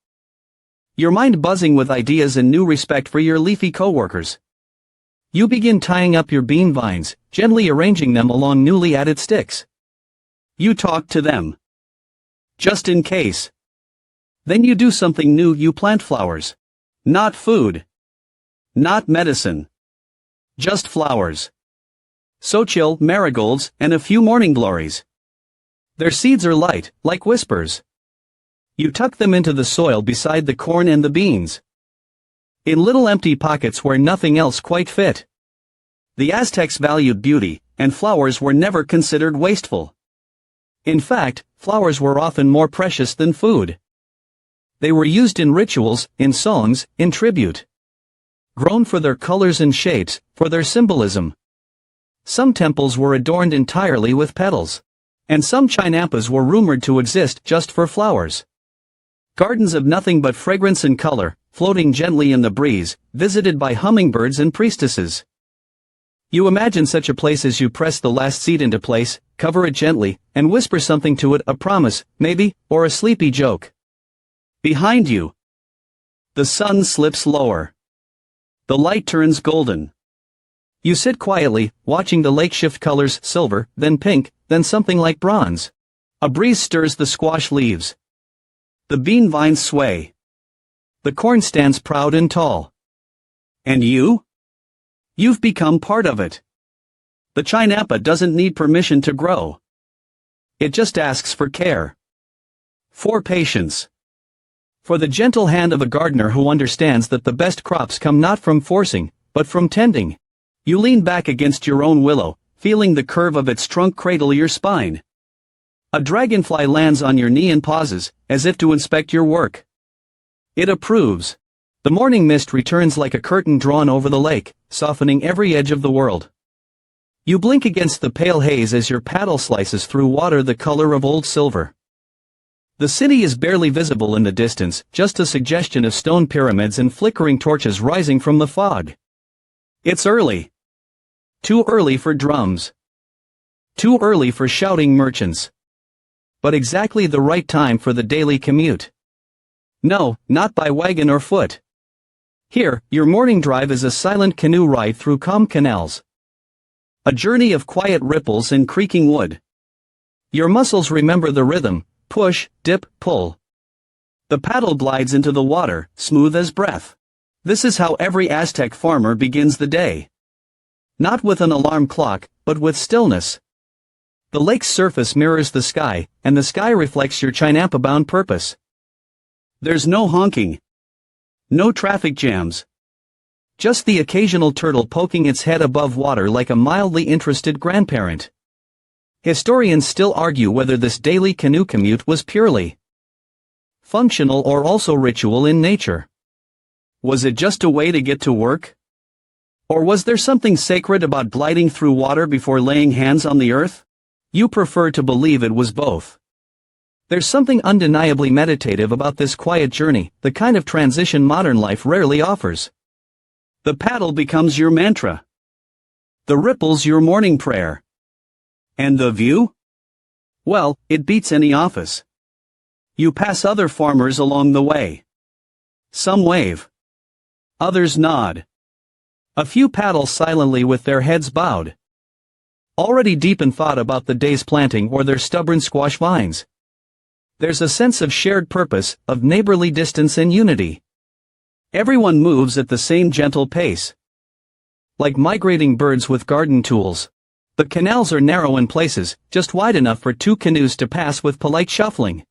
Speaker 1: Your mind buzzing with ideas and new respect for your leafy coworkers. You begin tying up your bean vines, gently arranging them along newly added sticks. You talk to them. Just in case. Then you do something new, you plant flowers. Not food. Not medicine. Just flowers. Sochil, marigolds, and a few morning glories. Their seeds are light, like whispers. You tuck them into the soil beside the corn and the beans. In little empty pockets where nothing else quite fit. The Aztecs valued beauty, and flowers were never considered wasteful. In fact, flowers were often more precious than food. They were used in rituals, in songs, in tribute. Grown for their colors and shapes, for their symbolism. Some temples were adorned entirely with petals. And some chinampas were rumored to exist just for flowers. Gardens of nothing but fragrance and color, floating gently in the breeze, visited by hummingbirds and priestesses. You imagine such a place as you press the last seed into place, cover it gently, and whisper something to it, a promise, maybe, or a sleepy joke. Behind you. The sun slips lower. The light turns golden. You sit quietly, watching the lake shift colors, silver, then pink, then something like bronze. A breeze stirs the squash leaves. The bean vines sway. The corn stands proud and tall. And you? You've become part of it. The chinampa doesn't need permission to grow. It just asks for care. For patience. For the gentle hand of a gardener who understands that the best crops come not from forcing, but from tending. You lean back against your own willow, feeling the curve of its trunk cradle your spine. A dragonfly lands on your knee and pauses, as if to inspect your work. It approves. The morning mist returns like a curtain drawn over the lake, softening every edge of the world. You blink against the pale haze as your paddle slices through water the color of old silver. The city is barely visible in the distance, just a suggestion of stone pyramids and flickering torches rising from the fog. It's early. Too early for drums. Too early for shouting merchants. But exactly the right time for the daily commute. No, not by wagon or foot. Here, your morning drive is a silent canoe ride through calm canals. A journey of quiet ripples and creaking wood. Your muscles remember the rhythm, push, dip, pull. The paddle glides into the water, smooth as breath. This is how every Aztec farmer begins the day. Not with an alarm clock, but with stillness. The lake's surface mirrors the sky, and the sky reflects your chinampa-bound purpose. There's no honking. No traffic jams. Just the occasional turtle poking its head above water like a mildly interested grandparent. Historians still argue whether this daily canoe commute was purely functional or also ritual in nature. Was it just a way to get to work? Or was there something sacred about gliding through water before laying hands on the earth? You prefer to believe it was both. There's something undeniably meditative about this quiet journey, the kind of transition modern life rarely offers. The paddle becomes your mantra. The ripples your morning prayer. And the view? Well, it beats any office. You pass other farmers along the way. Some wave. Others nod. A few paddle silently with their heads bowed. Already deep in thought about the day's planting or their stubborn squash vines. There's a sense of shared purpose, of neighborly distance and unity. Everyone moves at the same gentle pace. Like migrating birds with garden tools. The canals are narrow in places, just wide enough for two canoes to pass with polite shuffling.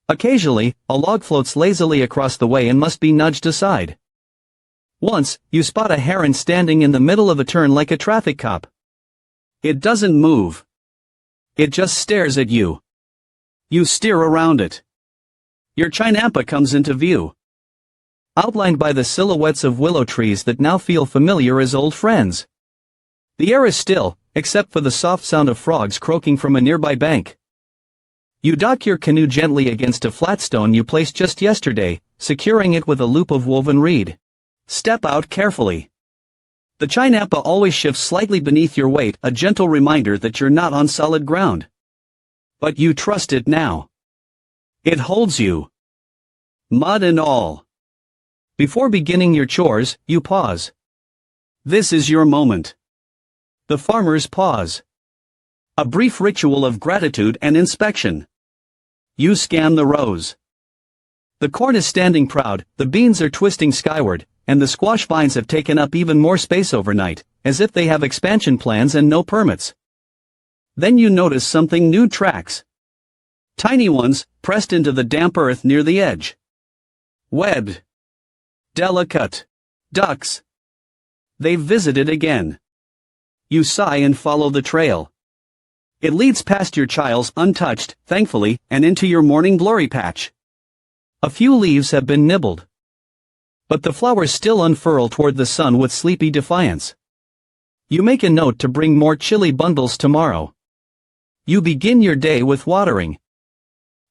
Speaker 1: Occasionally, a log floats lazily across the way and must be nudged aside. Once, you spot a heron standing in the middle of a turn like a traffic cop. It doesn't move. It just stares at you. You steer around it. Your chinampa comes into view. Outlined by the silhouettes of willow trees that now feel familiar as old friends. The air is still, except for the soft sound of frogs croaking from a nearby bank. You dock your canoe gently against a flat stone you placed just yesterday, securing it with a loop of woven reed. Step out carefully. The chinampa always shifts slightly beneath your weight, a gentle reminder that you're not on solid ground. But you trust it now. It holds you. Mud and all. Before beginning your chores, you pause. This is your moment. The farmers pause. A brief ritual of gratitude and inspection. You scan the rows. The corn is standing proud, the beans are twisting skyward, and the squash vines have taken up even more space overnight, as if they have expansion plans and no permits. Then you notice something: new tracks. Tiny ones, pressed into the damp earth near the edge. Webbed. Delicate. Ducks. They've visited again. You sigh and follow the trail. It leads past your chiles untouched, thankfully, and into your morning glory patch. A few leaves have been nibbled. But the flowers still unfurl toward the sun with sleepy defiance. You make a note to bring more chili bundles tomorrow. You begin your day with watering.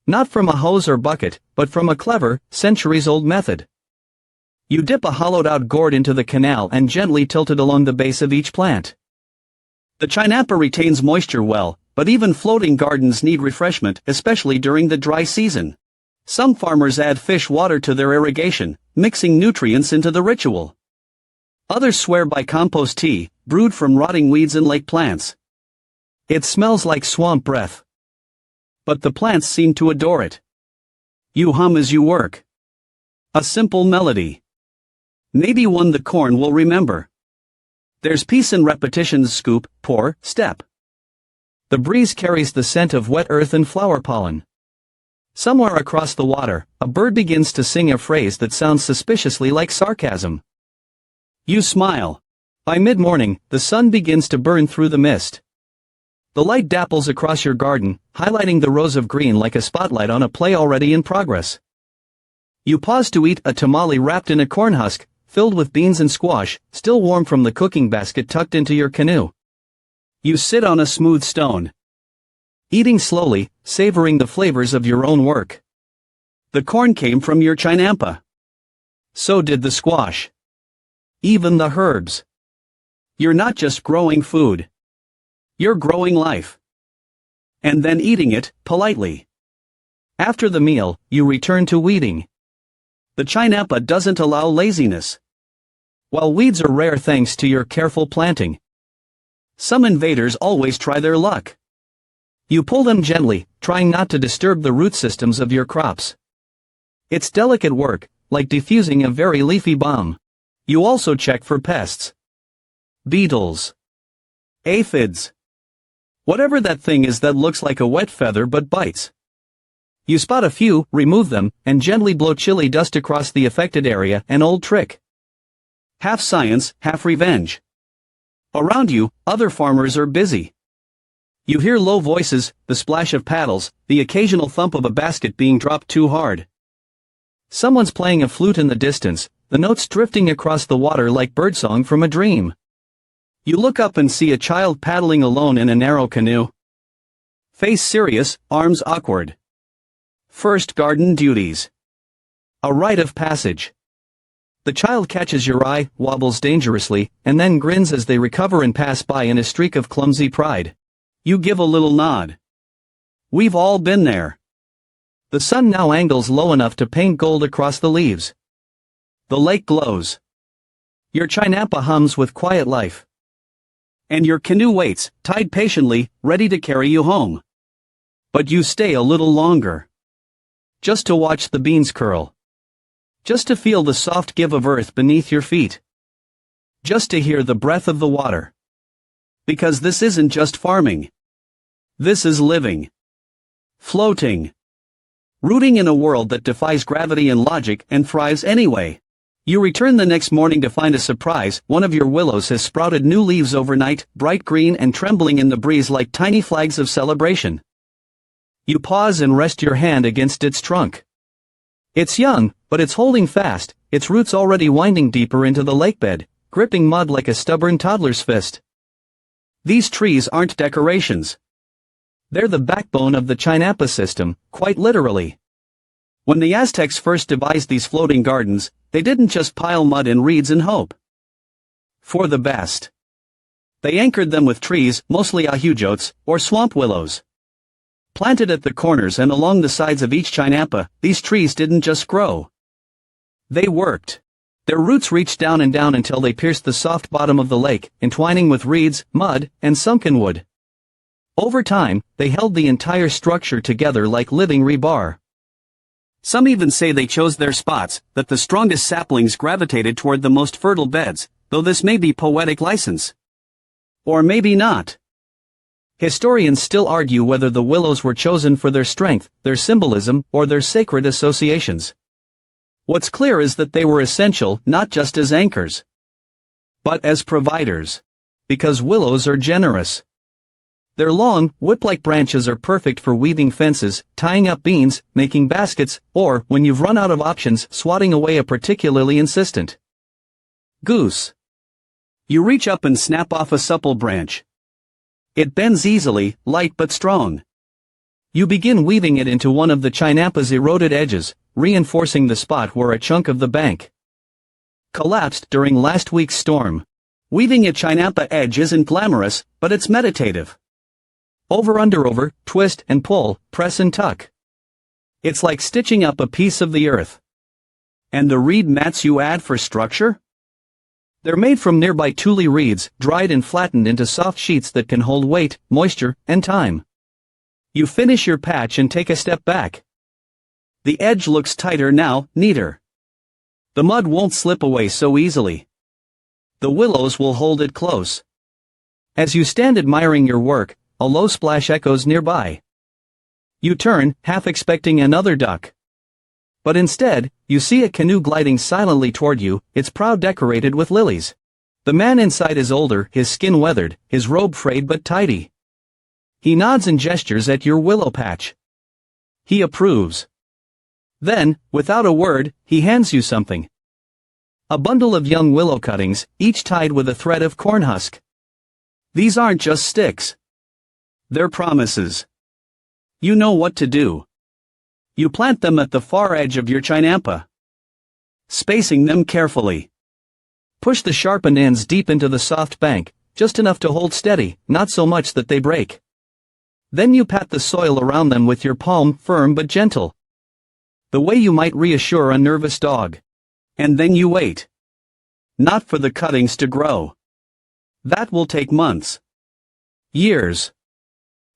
Speaker 1: Not from a hose or bucket, but from a clever, centuries-old method. You dip a hollowed-out gourd into the canal and gently tilt it along the base of each plant. The chinampa retains moisture well, but even floating gardens need refreshment, especially during the dry season. Some farmers add fish water to their irrigation, mixing nutrients into the ritual. Others swear by compost tea, brewed from rotting weeds and lake plants. It smells like swamp breath. But the plants seem to adore it. You hum as you work. A simple melody. Maybe one the corn will remember. There's peace in repetition's scoop, pour, step. The breeze carries the scent of wet earth and flower pollen. Somewhere across the water, a bird begins to sing a phrase that sounds suspiciously like sarcasm. You smile. By mid-morning, the sun begins to burn through the mist. The light dapples across your garden, highlighting the rows of green like a spotlight on a play already in progress. You pause to eat a tamale wrapped in a corn husk, filled with beans and squash, still warm from the cooking basket tucked into your canoe. You sit on a smooth stone. Eating slowly, savoring the flavors of your own work. The corn came from your chinampa. So did the squash. Even the herbs. You're not just growing food. You're growing life. And then eating it, politely. After the meal, you return to weeding. The chinampa doesn't allow laziness. While weeds are rare thanks to your careful planting. Some invaders always try their luck. You pull them gently, trying not to disturb the root systems of your crops. It's delicate work, like diffusing a very leafy bomb. You also check for pests. Beetles. Aphids. Whatever that thing is that looks like a wet feather but bites. You spot a few, remove them, and gently blow chili dust across the affected area, an old trick. Half science, half revenge. Around you, other farmers are busy. You hear low voices, the splash of paddles, the occasional thump of a basket being dropped too hard. Someone's playing a flute in the distance, the notes drifting across the water like birdsong from a dream. You look up and see a child paddling alone in a narrow canoe. Face serious, arms awkward. First garden duties. A rite of passage. The child catches your eye, wobbles dangerously, and then grins as they recover and pass by in a streak of clumsy pride. You give a little nod. We've all been there. The sun now angles low enough to paint gold across the leaves. The lake glows. Your chinampa hums with quiet life. And your canoe waits, tied patiently, ready to carry you home. But you stay a little longer. Just to watch the beans curl. Just to feel the soft give of earth beneath your feet. Just to hear the breath of the water. Because this isn't just farming. This is living. Floating. Rooting in a world that defies gravity and logic and thrives anyway. You return the next morning to find a surprise. One of your willows has sprouted new leaves overnight, bright green and trembling in the breeze like tiny flags of celebration. You pause and rest your hand against its trunk. It's young, but it's holding fast, its roots already winding deeper into the lakebed, gripping mud like a stubborn toddler's fist. These trees aren't decorations. They're the backbone of the chinampa system, quite literally. When the Aztecs first devised these floating gardens, they didn't just pile mud and reeds and hope for the best. They anchored them with trees, mostly ahujotes, or swamp willows. Planted at the corners and along the sides of each chinampa, these trees didn't just grow. They worked. Their roots reached down and down until they pierced the soft bottom of the lake, entwining with reeds, mud, and sunken wood. Over time, they held the entire structure together like living rebar. Some even say they chose their spots, that the strongest saplings gravitated toward the most fertile beds, though this may be poetic license. Or maybe not. Historians still argue whether the willows were chosen for their strength, their symbolism, or their sacred associations. What's clear is that they were essential not just as anchors, but as providers. Because willows are generous. Their long, whip-like branches are perfect for weaving fences, tying up beans, making baskets, or, when you've run out of options, swatting away a particularly insistent goose. You reach up and snap off a supple branch. It bends easily, light but strong. You begin weaving it into one of the chinampa's eroded edges, reinforcing the spot where a chunk of the bank collapsed during last week's storm. Weaving a chinampa edge isn't glamorous, but it's meditative. Over, twist and pull, press and tuck. It's like stitching up a piece of the earth. And the reed mats you add for structure? They're made from nearby tule reeds, dried and flattened into soft sheets that can hold weight, moisture, and time. You finish your patch and take a step back. The edge looks tighter now, neater. The mud won't slip away so easily. The willows will hold it close. As you stand admiring your work, a low splash echoes nearby. You turn, half expecting another duck. But instead, you see a canoe gliding silently toward you, its prow decorated with lilies. The man inside is older, his skin weathered, his robe frayed but tidy. He nods and gestures at your willow patch. He approves. Then, without a word, he hands you something. A bundle of young willow cuttings, each tied with a thread of corn husk. These aren't just sticks. They're promises. You know what to do. You plant them at the far edge of your chinampa, spacing them carefully. Push the sharpened ends deep into the soft bank, just enough to hold steady, not so much that they break. Then you pat the soil around them with your palm, firm but gentle. The way you might reassure a nervous dog. And then you wait. Not for the cuttings to grow. That will take months. Years.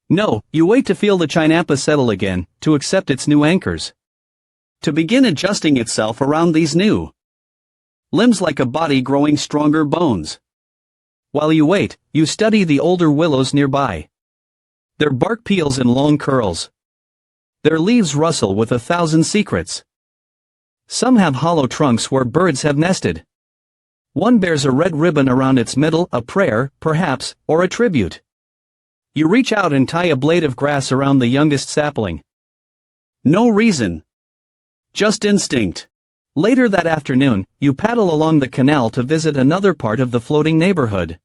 Speaker 1: No, you wait to feel the chinampa settle again, to accept its new anchors. To begin adjusting itself around these new limbs like a body growing stronger bones. While you wait, you study the older willows nearby. Their bark peels in long curls. Their leaves rustle with 1,000 secrets. Some have hollow trunks where birds have nested. One bears a red ribbon around its middle, a prayer, perhaps, or a tribute. You reach out and tie a blade of grass around the youngest sapling. No reason. Just instinct. Later that afternoon, you paddle along the canal to visit another part of the floating neighborhood.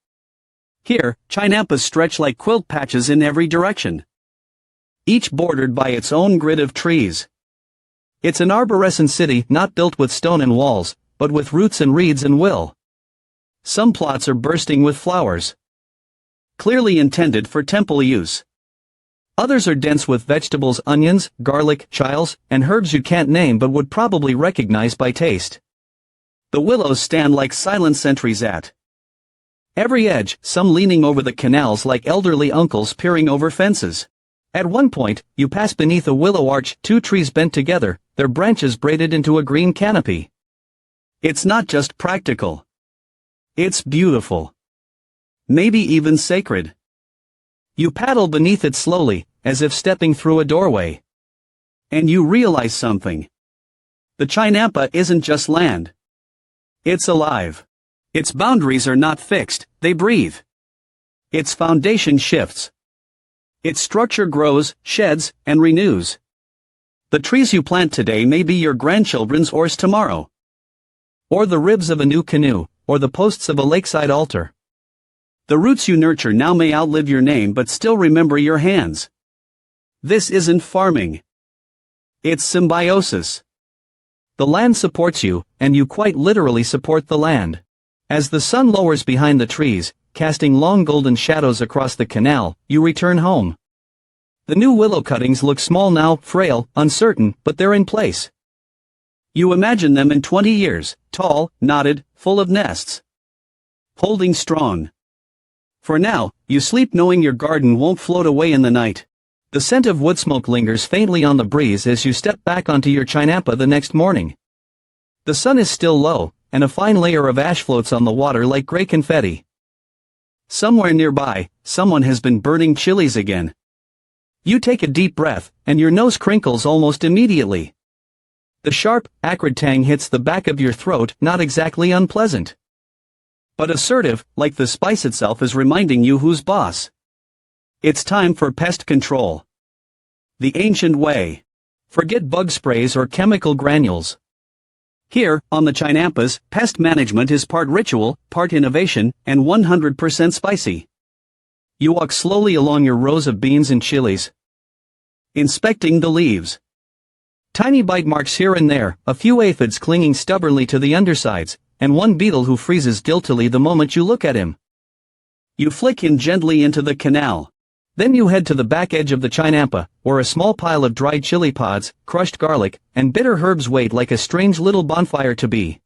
Speaker 1: Here, chinampas stretch like quilt patches in every direction. Each bordered by its own grid of trees. It's an arborescent city not built with stone and walls, but with roots and reeds and will. Some plots are bursting with flowers. Clearly intended for temple use. Others are dense with vegetables, onions, garlic, chiles, and herbs you can't name but would probably recognize by taste. The willows stand like silent sentries at every edge, some leaning over the canals like elderly uncles peering over fences. At one point, you pass beneath a willow arch, two trees bent together, their branches braided into a green canopy. It's not just practical. It's beautiful. Maybe even sacred. You paddle beneath it slowly, as if stepping through a doorway. And you realize something. The Chinampa isn't just land. It's alive. Its boundaries are not fixed, they breathe. Its foundation shifts. Its structure grows, sheds, and renews. The trees you plant today may be your grandchildren's oars tomorrow. Or the ribs of a new canoe, or the posts of a lakeside altar. The roots you nurture now may outlive your name but still remember your hands. This isn't farming. It's symbiosis. The land supports you, and you quite literally support the land. As the sun lowers behind the trees, casting long golden shadows across the canal, you return home. The new willow cuttings look small now, frail, uncertain, but they're in place. You imagine them in 20 years, tall, knotted, full of nests. Holding strong. For now, you sleep knowing your garden won't float away in the night. The scent of wood smoke lingers faintly on the breeze as you step back onto your Chinampa the next morning. The sun is still low, and a fine layer of ash floats on the water like gray confetti. Somewhere nearby, someone has been burning chilies again. You take a deep breath, and your nose crinkles almost immediately. The sharp, acrid tang hits the back of your throat, not exactly unpleasant. But assertive, like the spice itself is reminding you who's boss. It's time for pest control. The ancient way. Forget bug sprays or chemical granules. Here, on the Chinampas, pest management is part ritual, part innovation, and 100% spicy. You walk slowly along your rows of beans and chilies, inspecting the leaves. Tiny bite marks here and there, a few aphids clinging stubbornly to the undersides, and one beetle who freezes guiltily the moment you look at him. You flick him gently into the canal. Then you head to the back edge of the Chinampa, where a small pile of dried chili pods, crushed garlic, and bitter herbs wait like a strange little bonfire to be.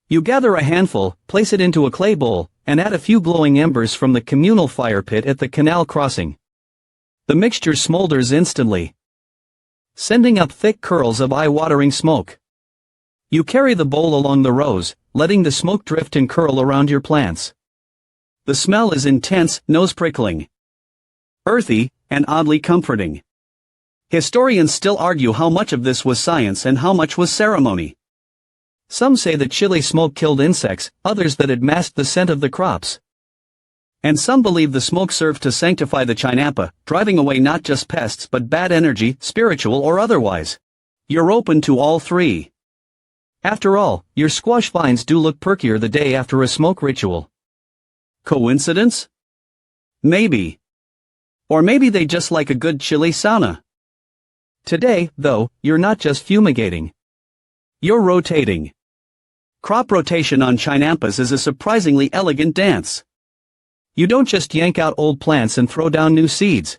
Speaker 1: You gather a handful, place it into a clay bowl, and add a few glowing embers from the communal fire pit at the canal crossing. The mixture smolders instantly, sending up thick curls of eye-watering smoke. You carry the bowl along the rows, letting the smoke drift and curl around your plants. The smell is intense, nose-prickling, earthy, and oddly comforting. Historians still argue how much of this was science and how much was ceremony. Some say that chili smoke killed insects, others that it masked the scent of the crops. And some believe the smoke served to sanctify the Chinampa, driving away not just pests but bad energy, spiritual or otherwise. You're open to all three. After all, your squash vines do look perkier the day after a smoke ritual. Coincidence? Maybe. Or maybe they just like a good chili sauna. Today, though, you're not just fumigating. You're rotating. Crop rotation on Chinampas is a surprisingly elegant dance. You don't just yank out old plants and throw down new seeds.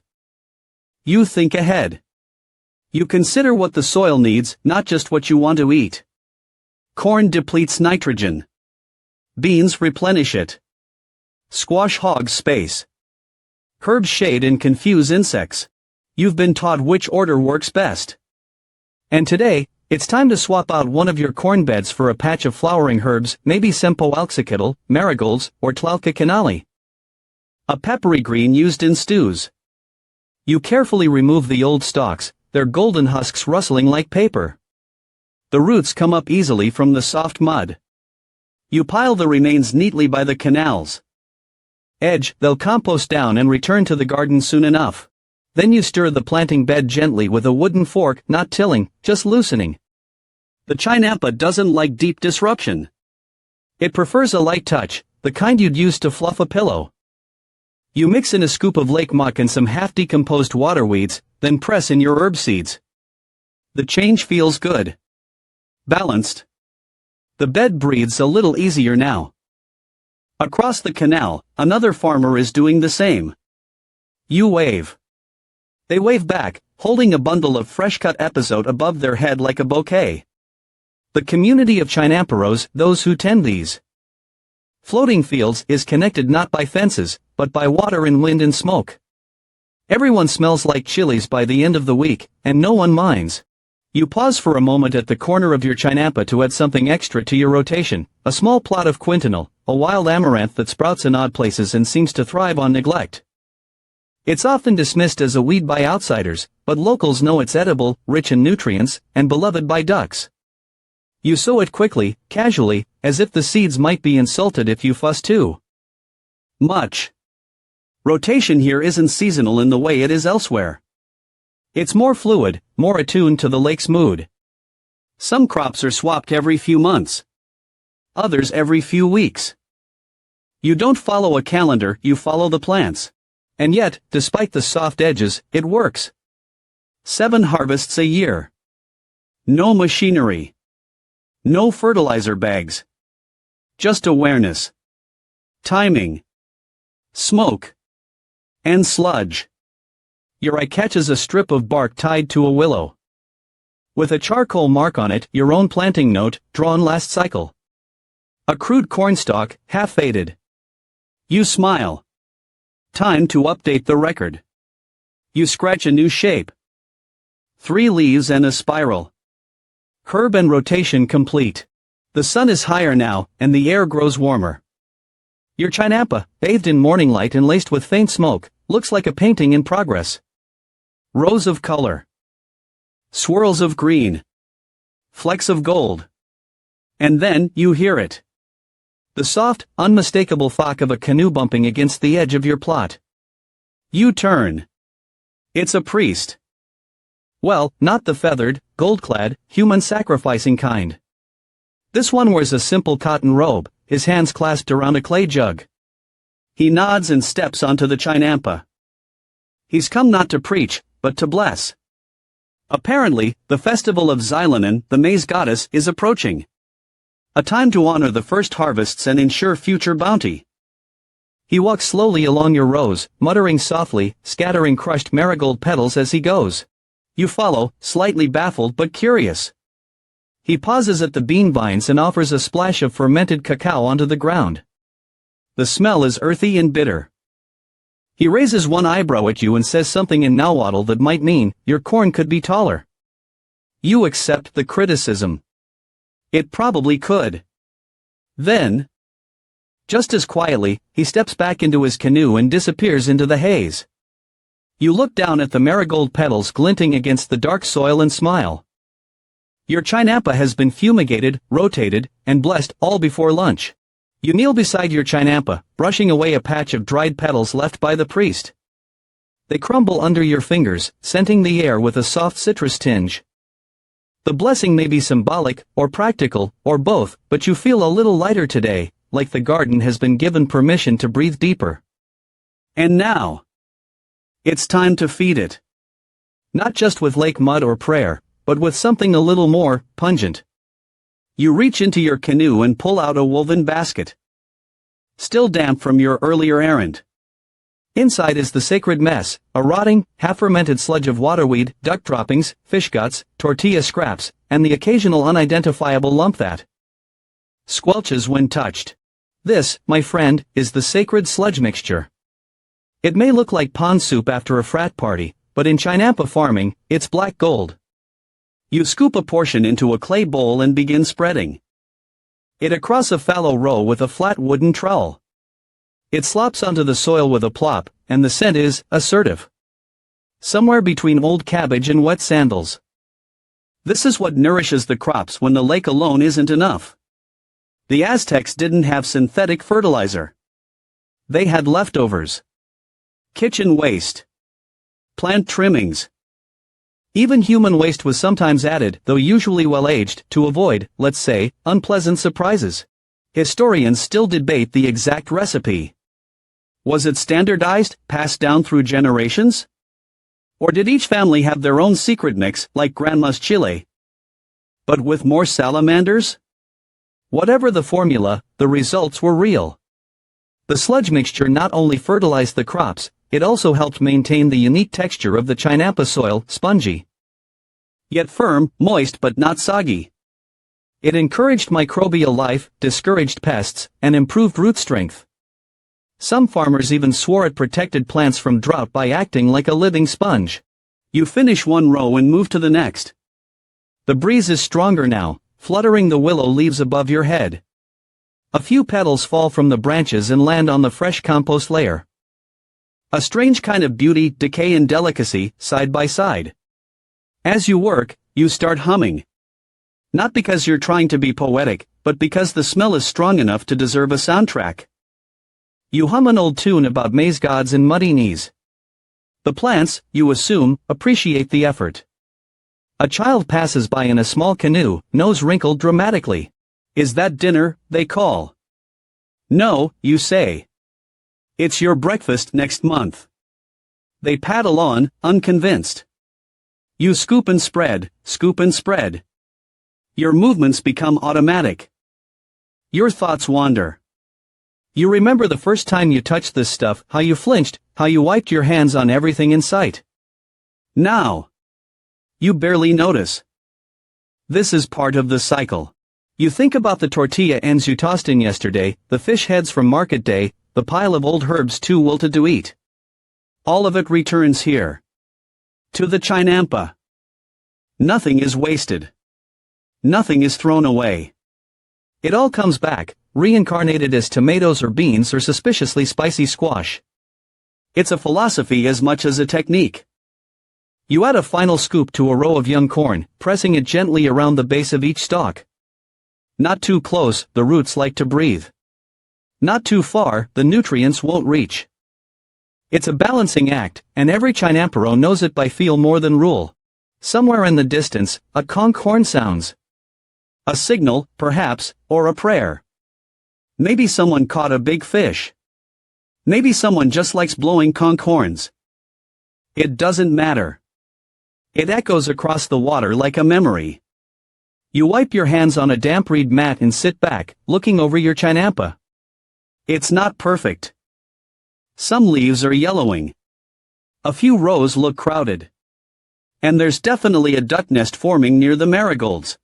Speaker 1: You think ahead. You consider what the soil needs, not just what you want to eat. Corn depletes nitrogen. Beans replenish it. Squash hogs space. Herbs shade and confuse insects. You've been taught which order works best. And today, it's time to swap out one of your corn beds for a patch of flowering herbs, maybe Sempoalxicitl, marigolds, or Tlalca canali. A peppery green used in stews. You carefully remove the old stalks, their golden husks rustling like paper. The roots come up easily from the soft mud. You pile the remains neatly by the canals edge, they'll compost down and return to the garden soon enough. Then you stir the planting bed gently with a wooden fork, not tilling, just loosening. The Chinampa doesn't like deep disruption. It prefers a light touch, the kind you'd use to fluff a pillow. You mix in a scoop of lake muck and some half-decomposed water weeds, then press in your herb seeds. The change feels good. Balanced. The bed breathes a little easier now. Across the canal, another farmer is doing the same. You wave. They wave back, holding a bundle of fresh-cut epizode above their head like a bouquet. The community of chinamperos, those who tend these floating fields, is connected not by fences, but by water and wind and smoke. Everyone smells like chilies by the end of the week, and no one minds. You pause for a moment at the corner of your chinampa to add something extra to your rotation, a small plot of quintonil, a wild amaranth that sprouts in odd places and seems to thrive on neglect. It's often dismissed as a weed by outsiders, but locals know it's edible, rich in nutrients, and beloved by ducks. You sow it quickly, casually, as if the seeds might be insulted if you fuss too much. Rotation here isn't seasonal in the way it is elsewhere. It's more fluid, more attuned to the lake's mood. Some crops are swapped every few months. Others every few weeks. You don't follow a calendar, you follow the plants. And yet, despite the soft edges, it works. 7 harvests a year. No machinery. No fertilizer bags. Just awareness. Timing. Smoke. And sludge. Your eye catches a strip of bark tied to a willow. With a charcoal mark on it, your own planting note, drawn last cycle. A crude cornstalk, half faded. You smile. Time to update the record. You scratch a new shape. 3 leaves and a spiral. Curb and rotation complete. The sun is higher now, and the air grows warmer. Your chinampa, bathed in morning light and laced with faint smoke, looks like a painting in progress. Rows of color. Swirls of green. Flecks of gold. And then, you hear it. The soft, unmistakable thwack of a canoe bumping against the edge of your plot. You turn. It's a priest. Well, not the feathered, gold-clad, human-sacrificing kind. This one wears a simple cotton robe, his hands clasped around a clay jug. He nods and steps onto the chinampa. He's come not to preach, but to bless. Apparently, the festival of Xilanen, the maize goddess, is approaching. A time to honor the first harvests and ensure future bounty. He walks slowly along your rows, muttering softly, scattering crushed marigold petals as he goes. You follow, slightly baffled but curious. He pauses at the bean vines and offers a splash of fermented cacao onto the ground. The smell is earthy and bitter. He raises one eyebrow at you and says something in Nahuatl that might mean, your corn could be taller. You accept the criticism. It probably could. Then, just as quietly, he steps back into his canoe and disappears into the haze. You look down at the marigold petals glinting against the dark soil and smile. Your chinampa has been fumigated, rotated, and blessed all before lunch. You kneel beside your chinampa, brushing away a patch of dried petals left by the priest. They crumble under your fingers, scenting the air with a soft citrus tinge. The blessing may be symbolic, or practical, or both, but you feel a little lighter today, like the garden has been given permission to breathe deeper. And now, it's time to feed it. Not just with lake mud or prayer, but with something a little more pungent. You reach into your canoe and pull out a woven basket. Still damp from your earlier errand. Inside is the sacred mess, a rotting, half-fermented sludge of waterweed, duck droppings, fish guts, tortilla scraps, and the occasional unidentifiable lump that squelches when touched. This, my friend, is the sacred sludge mixture. It may look like pond soup after a frat party, but in chinampa farming, it's black gold. You scoop a portion into a clay bowl and begin spreading it across a fallow row with a flat wooden trowel. It slops onto the soil with a plop, and the scent is assertive. Somewhere between old cabbage and wet sandals. This is what nourishes the crops when the lake alone isn't enough. The Aztecs didn't have synthetic fertilizer. They had leftovers. Kitchen waste. Plant trimmings. Even human waste was sometimes added, though usually well-aged, to avoid, let's say, unpleasant surprises. Historians still debate the exact recipe. Was it standardized, passed down through generations? Or did each family have their own secret mix, like Grandma's chile? But with more salamanders? Whatever the formula, the results were real. The sludge mixture not only fertilized the crops, it also helped maintain the unique texture of the Chinampa soil, spongy, yet firm, moist but not soggy. It encouraged microbial life, discouraged pests, and improved root strength. Some farmers even swore it protected plants from drought by acting like a living sponge. You finish one row and move to the next. The breeze is stronger now, fluttering the willow leaves above your head. A few petals fall from the branches and land on the fresh compost layer. A strange kind of beauty, decay and delicacy, side by side. As you work, you start humming. Not because you're trying to be poetic, but because the smell is strong enough to deserve a soundtrack. You hum an old tune about maize gods and muddy knees. The plants, you assume, appreciate the effort. A child passes by in a small canoe, nose wrinkled dramatically. Is that dinner? They call. No, you say. It's your breakfast next month. They paddle on, unconvinced. You scoop and spread, scoop and spread. Your movements become automatic. Your thoughts wander. You remember the first time you touched this stuff, how you flinched, how you wiped your hands on everything in sight. Now, you barely notice. This is part of the cycle. You think about the tortilla ends you tossed in yesterday, the fish heads from market day, the pile of old herbs too wilted to eat. All of it returns here. To the Chinampa. Nothing is wasted. Nothing is thrown away. It all comes back, reincarnated as tomatoes or beans or suspiciously spicy squash. It's a philosophy as much as a technique. You add a final scoop to a row of young corn, pressing it gently around the base of each stalk. Not too close, the roots like to breathe. Not too far, the nutrients won't reach. It's a balancing act, and every Chinampero knows it by feel more than rule. Somewhere in the distance, a conch horn sounds. A signal, perhaps, or a prayer. Maybe someone caught a big fish. Maybe someone just likes blowing conch horns. It doesn't matter. It echoes across the water like a memory. You wipe your hands on a damp reed mat and sit back, looking over your Chinampa. It's not perfect. Some leaves are yellowing. A few rows look crowded. And there's definitely a duck nest forming near the marigolds.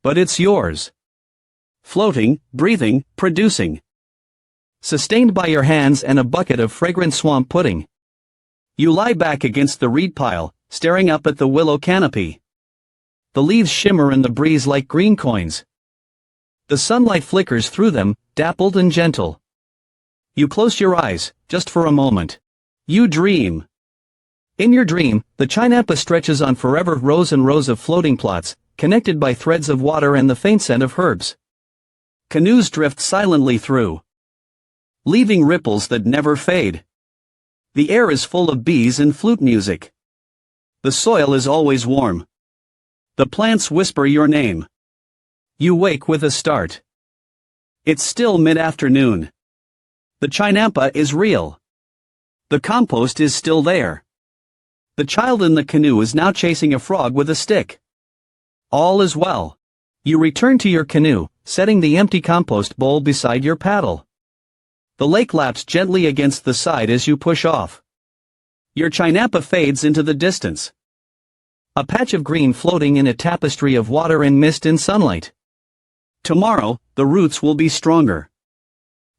Speaker 1: But it's yours. Floating, breathing, producing. Sustained by your hands and a bucket of fragrant swamp pudding. You lie back against the reed pile, staring up at the willow canopy. The leaves shimmer in the breeze like green coins. The sunlight flickers through them, dappled and gentle. You close your eyes, just for a moment. You dream. In your dream, the Chinampa stretches on forever, rows and rows of floating plots, connected by threads of water and the faint scent of herbs. Canoes drift silently through, leaving ripples that never fade. The air is full of bees and flute music. The soil is always warm. The plants whisper your name. You wake with a start. It's still mid-afternoon. The Chinampa is real. The compost is still there. The child in the canoe is now chasing a frog with a stick. All is well. You return to your canoe, setting the empty compost bowl beside your paddle. The lake laps gently against the side as you push off. Your Chinampa fades into the distance. A patch of green floating in a tapestry of water and mist and sunlight. Tomorrow, the roots will be stronger.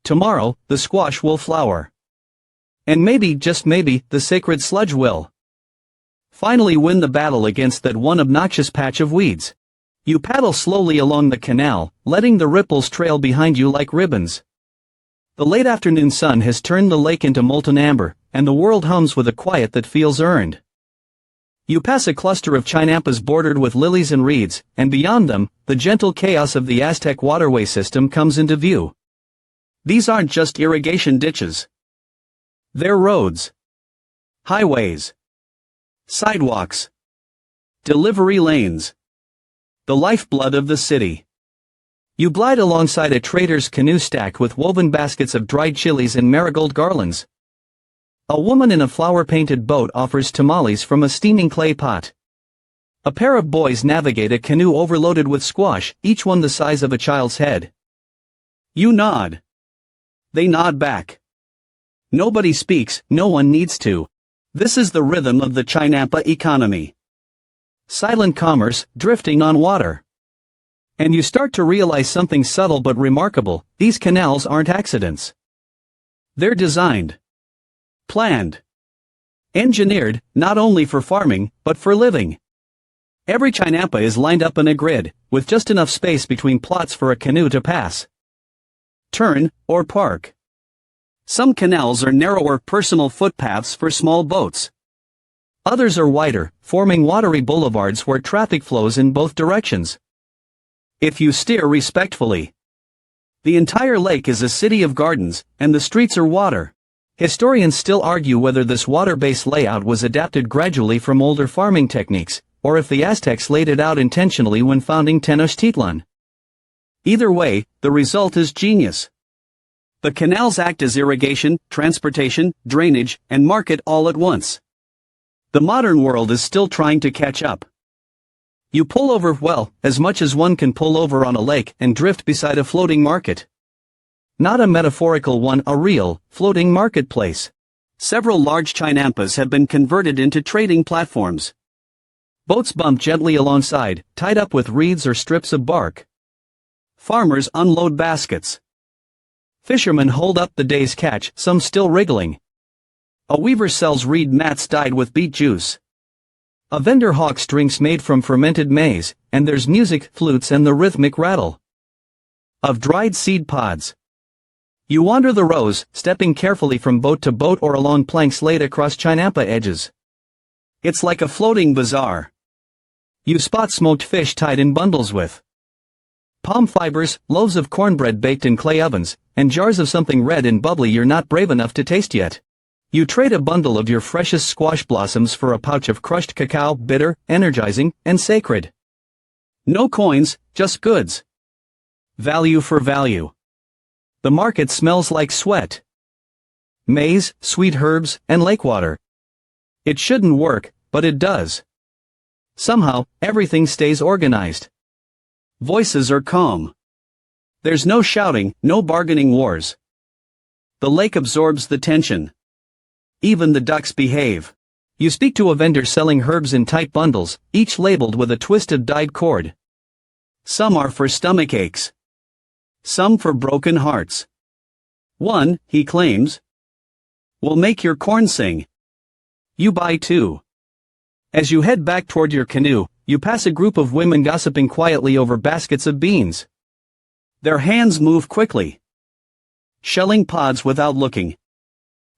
Speaker 1: Tomorrow, the squash will flower. And maybe, just maybe, the sacred sludge will finally win the battle against that one obnoxious patch of weeds. You paddle slowly along the canal, letting the ripples trail behind you like ribbons. The late afternoon sun has turned the lake into molten amber, and the world hums with a quiet that feels earned. You pass a cluster of Chinampas bordered with lilies and reeds, and beyond them, the gentle chaos of the Aztec waterway system comes into view. These aren't just irrigation ditches. They're roads. Highways. Sidewalks. Delivery lanes. The lifeblood of the city. You glide alongside a trader's canoe stacked with woven baskets of dried chilies and marigold garlands. A woman in a flower-painted boat offers tamales from a steaming clay pot. A pair of boys navigate a canoe overloaded with squash, each one the size of a child's head. You nod. They nod back. Nobody speaks, no one needs to. This is the rhythm of the Chinampa economy. Silent commerce, drifting on water. And you start to realize something subtle but remarkable: these canals aren't accidents. They're designed, planned, engineered, not only for farming, but for living. Every Chinampa is lined up in a grid, with just enough space between plots for a canoe to pass, turn, or park. Some canals are narrower personal footpaths for small boats. Others are wider, forming watery boulevards where traffic flows in both directions, if you steer respectfully. The entire lake is a city of gardens, and the streets are water. Historians still argue whether this water-based layout was adapted gradually from older farming techniques, or if the Aztecs laid it out intentionally when founding Tenochtitlan. Either way, the result is genius. The canals act as irrigation, transportation, drainage, and market all at once. The modern world is still trying to catch up. You pull over, well, as much as one can pull over on a lake and drift beside a floating market. Not a metaphorical one, a real, floating marketplace. Several large Chinampas have been converted into trading platforms. Boats bump gently alongside, tied up with reeds or strips of bark. Farmers unload baskets. Fishermen hold up the day's catch, some still wriggling. A weaver sells reed mats dyed with beet juice. A vendor hawks drinks made from fermented maize, and there's music, flutes, and the rhythmic rattle of dried seed pods. You wander the rows, stepping carefully from boat to boat or along planks laid across Chinampa edges. It's like a floating bazaar. You spot smoked fish tied in bundles with palm fibers, loaves of cornbread baked in clay ovens, and jars of something red and bubbly you're not brave enough to taste yet. You trade a bundle of your freshest squash blossoms for a pouch of crushed cacao, bitter, energizing, and sacred. No coins, just goods. Value for value. The market smells like sweat, maize, sweet herbs, and lake water. It shouldn't work, but it does. Somehow, everything stays organized. Voices are calm. There's no shouting, no bargaining wars. The lake absorbs the tension. Even the ducks behave. You speak to a vendor selling herbs in tight bundles, each labeled with a twisted dyed cord. Some are for stomach aches. Some for broken hearts. One, he claims, will make your corn sing. You buy two. As you head back toward your canoe, you pass a group of women gossiping quietly over baskets of beans. Their hands move quickly, shelling pods without looking.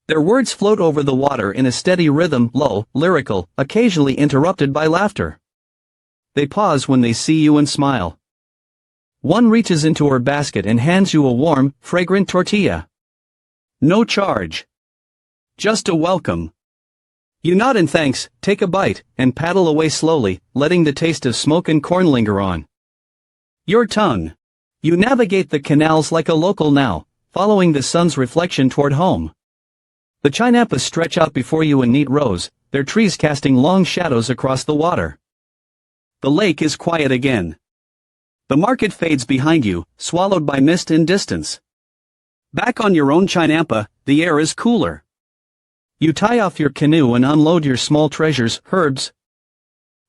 Speaker 1: Their words float over the water in a steady rhythm, low, lyrical, occasionally interrupted by laughter. They pause when they see you and smile. One reaches into her basket and hands you a warm, fragrant tortilla. No charge. Just a welcome. You nod in thanks, take a bite, and paddle away slowly, letting the taste of smoke and corn linger on your tongue. You navigate the canals like a local now, following the sun's reflection toward home. The Chinampas stretch out before you in neat rows, their trees casting long shadows across the water. The lake is quiet again. The market fades behind you, swallowed by mist and distance. Back on your own Chinampa, the air is cooler. You tie off your canoe and unload your small treasures, herbs,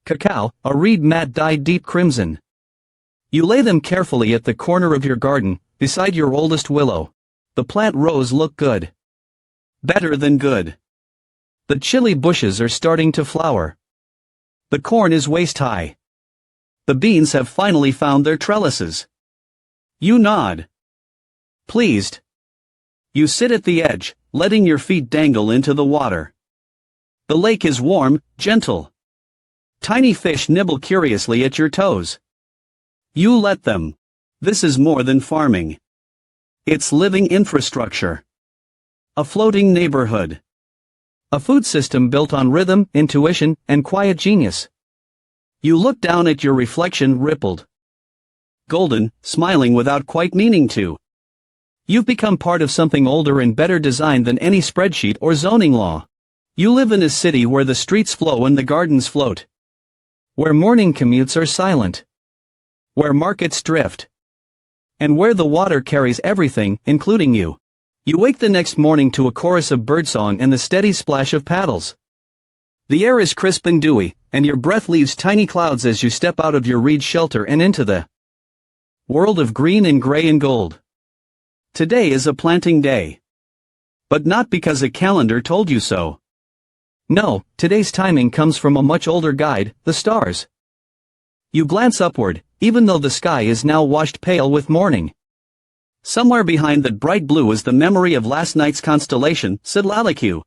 Speaker 1: cacao, a reed mat dyed deep crimson. You lay them carefully at the corner of your garden, beside your oldest willow. The plant rows look good. Better than good. The chili bushes are starting to flower. The corn is waist high. The beans have finally found their trellises. You nod. Pleased. You sit at the edge, letting your feet dangle into the water. The lake is warm, gentle. Tiny fish nibble curiously at your toes. You let them. This is more than farming. It's living infrastructure. A floating neighborhood. A food system built on rhythm, intuition, and quiet genius. You look down at your reflection, rippled, golden, smiling without quite meaning to. You've become part of something older and better designed than any spreadsheet or zoning law. You live in a city where the streets flow and the gardens float. Where morning commutes are silent. Where markets drift. And where the water carries everything, including you. You wake the next morning to a chorus of birdsong and the steady splash of paddles. The air is crisp and dewy, and your breath leaves tiny clouds as you step out of your reed shelter and into the world of green and gray and gold. Today is a planting day. But not because a calendar told you so. No, today's timing comes from a much older guide, the stars. You glance upward, even though the sky is now washed pale with morning. Somewhere behind that bright blue is the memory of last night's constellation, Sidlaliq,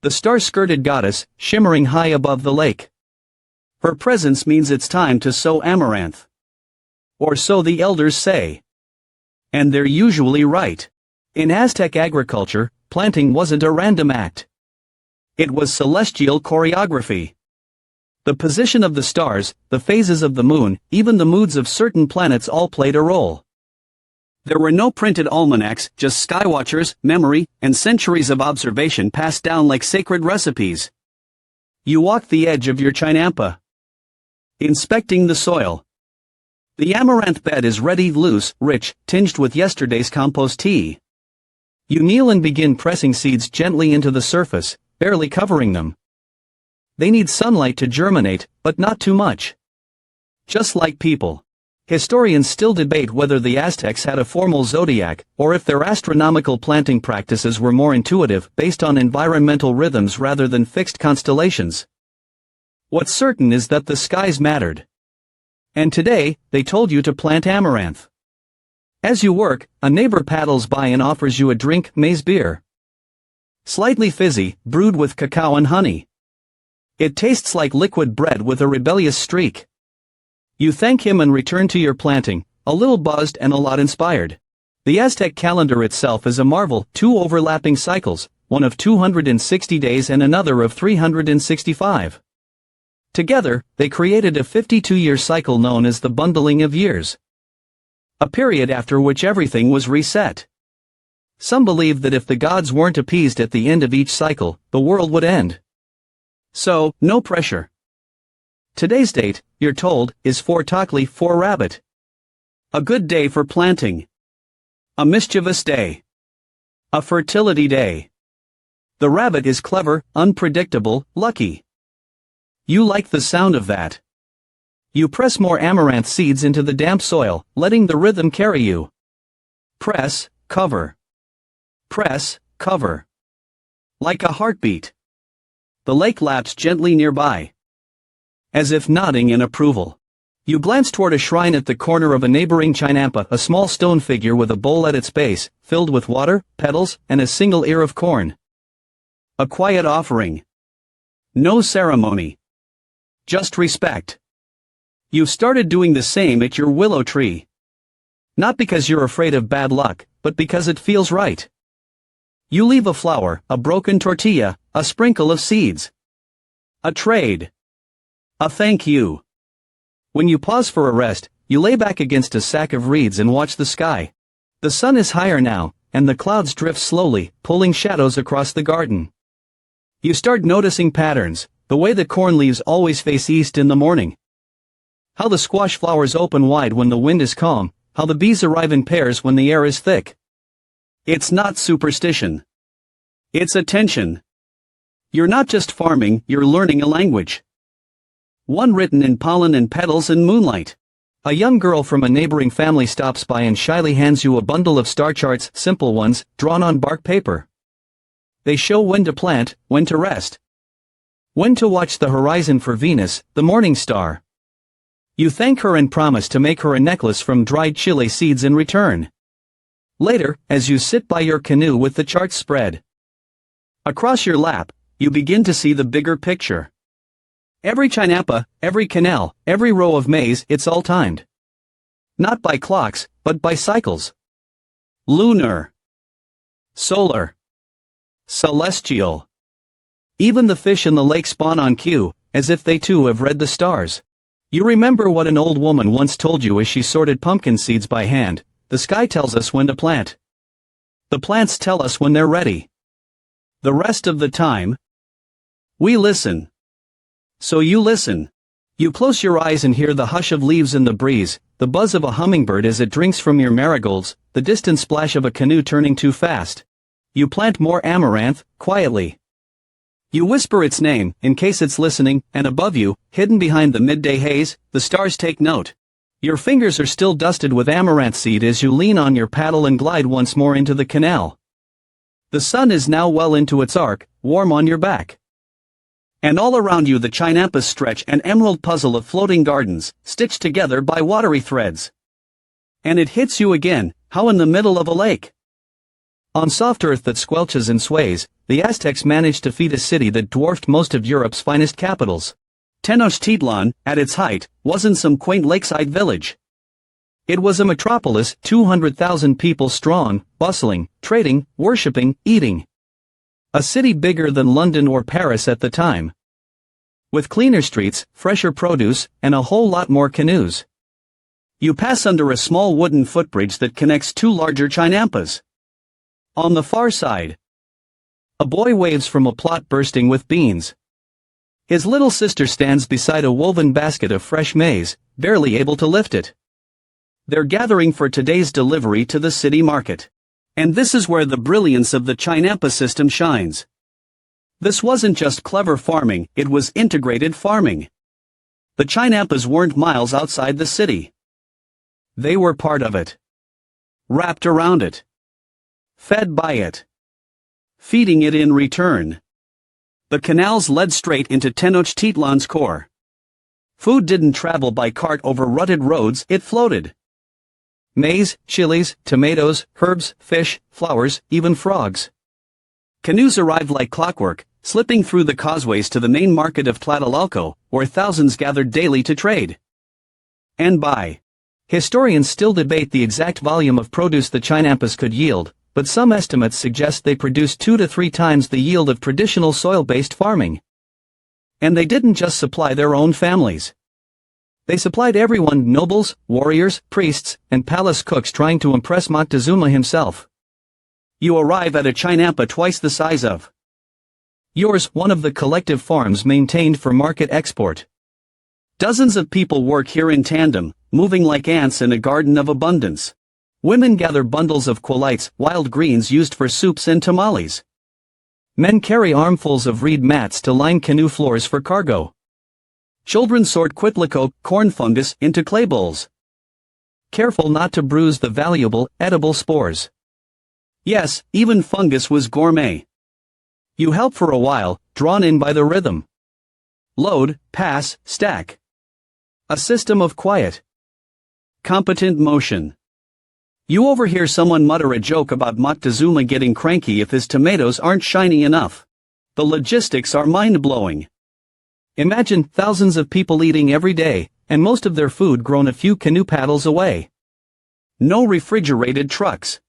Speaker 1: the star-skirted goddess, shimmering high above the lake. Her presence means it's time to sow amaranth. Or so the elders say. And they're usually right. In Aztec agriculture, planting wasn't a random act. It was celestial choreography. The position of the stars, the phases of the moon, even the moods of certain planets all played a role. There were no printed almanacs, just skywatchers, memory, and centuries of observation passed down like sacred recipes. You walked the edge of your chinampa, inspecting the soil. The amaranth bed is ready, loose, rich, tinged with yesterday's compost tea. You kneel and begin pressing seeds gently into the surface, barely covering them. They need sunlight to germinate, but not too much. Just like people. Historians still debate whether the Aztecs had a formal zodiac, or if their astronomical planting practices were more intuitive, based on environmental rhythms rather than fixed constellations. What's certain is that the skies mattered. And today, they told you to plant amaranth. As you work, a neighbor paddles by and offers you a drink, maize beer. Slightly fizzy, brewed with cacao and honey. It tastes like liquid bread with a rebellious streak. You thank him and return to your planting, a little buzzed and a lot inspired. The Aztec calendar itself is a marvel, 2 overlapping cycles, one of 260 days and another of 365. Together, they created a 52-year cycle known as the bundling of years. A period after which everything was reset. Some believe that if the gods weren't appeased at the end of each cycle, the world would end. So, no pressure. Today's date, you're told, is 4 for rabbit. A good day for planting. A mischievous day. A fertility day. The rabbit is clever, unpredictable, lucky. You like the sound of that. You press more amaranth seeds into the damp soil, letting the rhythm carry you. Press, cover. Press, cover. Like a heartbeat. The lake laps gently nearby. As if nodding in approval. You glance toward a shrine at the corner of a neighboring chinampa, a small stone figure with a bowl at its base, filled with water, petals, and a single ear of corn. A quiet offering. No ceremony. Just respect. You've started doing the same at your willow tree. Not because you're afraid of bad luck, but because it feels right. You leave a flower, a broken tortilla, a sprinkle of seeds. A trade. A thank you. When you pause for a rest, you lay back against a sack of reeds and watch the sky. The sun is higher now, and the clouds drift slowly, pulling shadows across the garden. You start noticing patterns, the way the corn leaves always face east in the morning. How the squash flowers open wide when the wind is calm, how the bees arrive in pairs when the air is thick. It's not superstition. It's attention. You're not just farming, you're learning a language. One written in pollen and petals and moonlight. A young girl from a neighboring family stops by and shyly hands you a bundle of star charts, simple ones, drawn on bark paper. They show when to plant, when to rest. When to watch the horizon for Venus, the morning star. You thank her and promise to make her a necklace from dried chile seeds in return. Later, as you sit by your canoe with the charts spread across your lap, you begin to see the bigger picture. Every chinampa, every canal, every row of maize, it's all timed. Not by clocks, but by cycles. Lunar. Solar. Celestial. Even the fish in the lake spawn on cue, as if they too have read the stars. You remember what an old woman once told you as she sorted pumpkin seeds by hand: the sky tells us when to plant. The plants tell us when they're ready. The rest of the time, we listen. So you listen. You close your eyes and hear the hush of leaves in the breeze, the buzz of a hummingbird as it drinks from your marigolds, the distant splash of a canoe turning too fast. You plant more amaranth, quietly. You whisper its name, in case it's listening, and above you, hidden behind the midday haze, the stars take note. Your fingers are still dusted with amaranth seed as you lean on your paddle and glide once more into the canal. The sun is now well into its arc, warm on your back. And all around you the chinampas stretch, an emerald puzzle of floating gardens, stitched together by watery threads. And it hits you again, how in the middle of a lake. On soft earth that squelches and sways, the Aztecs managed to feed a city that dwarfed most of Europe's finest capitals. Tenochtitlan, at its height, wasn't some quaint lakeside village. It was a metropolis, 200,000 people strong, bustling, trading, worshipping, eating. A city bigger than London or Paris at the time. With cleaner streets, fresher produce, and a whole lot more canoes. You pass under a small wooden footbridge that connects two larger chinampas. On the far side, a boy waves from a plot bursting with beans. His little sister stands beside a woven basket of fresh maize, barely able to lift it. They're gathering for today's delivery to the city market. And this is where the brilliance of the chinampa system shines. This wasn't just clever farming, it was integrated farming. The chinampas weren't miles outside the city. They were part of it. Wrapped around it. Fed by it. Feeding it in return. The canals led straight into Tenochtitlan's core. Food didn't travel by cart over rutted roads, it floated. Maize, chilies, tomatoes, herbs, fish, flowers, even frogs. Canoes arrived like clockwork, slipping through the causeways to the main market of Tlatelolco, where thousands gathered daily to trade. And buy. Historians still debate the exact volume of produce the chinampas could yield, but some estimates suggest they produced 2 to 3 times the yield of traditional soil-based farming. And they didn't just supply their own families. They supplied everyone: nobles, warriors, priests, and palace cooks trying to impress Moctezuma himself. You arrive at a chinampa twice the size of yours, one of the collective farms maintained for market export. Dozens of people work here in tandem, moving like ants in a garden of abundance. Women gather bundles of quolites, wild greens used for soups and tamales. Men carry armfuls of reed mats to line canoe floors for cargo. Children sort quitlico, corn fungus, into clay bowls. Careful not to bruise the valuable, edible spores. Yes, even fungus was gourmet. You help for a while, drawn in by the rhythm. Load, pass, stack. A system of quiet, competent motion. You overhear someone mutter a joke about Moctezuma getting cranky if his tomatoes aren't shiny enough. The logistics are mind-blowing. Imagine thousands of people eating every day, and most of their food grown a few canoe paddles away. No refrigerated trucks.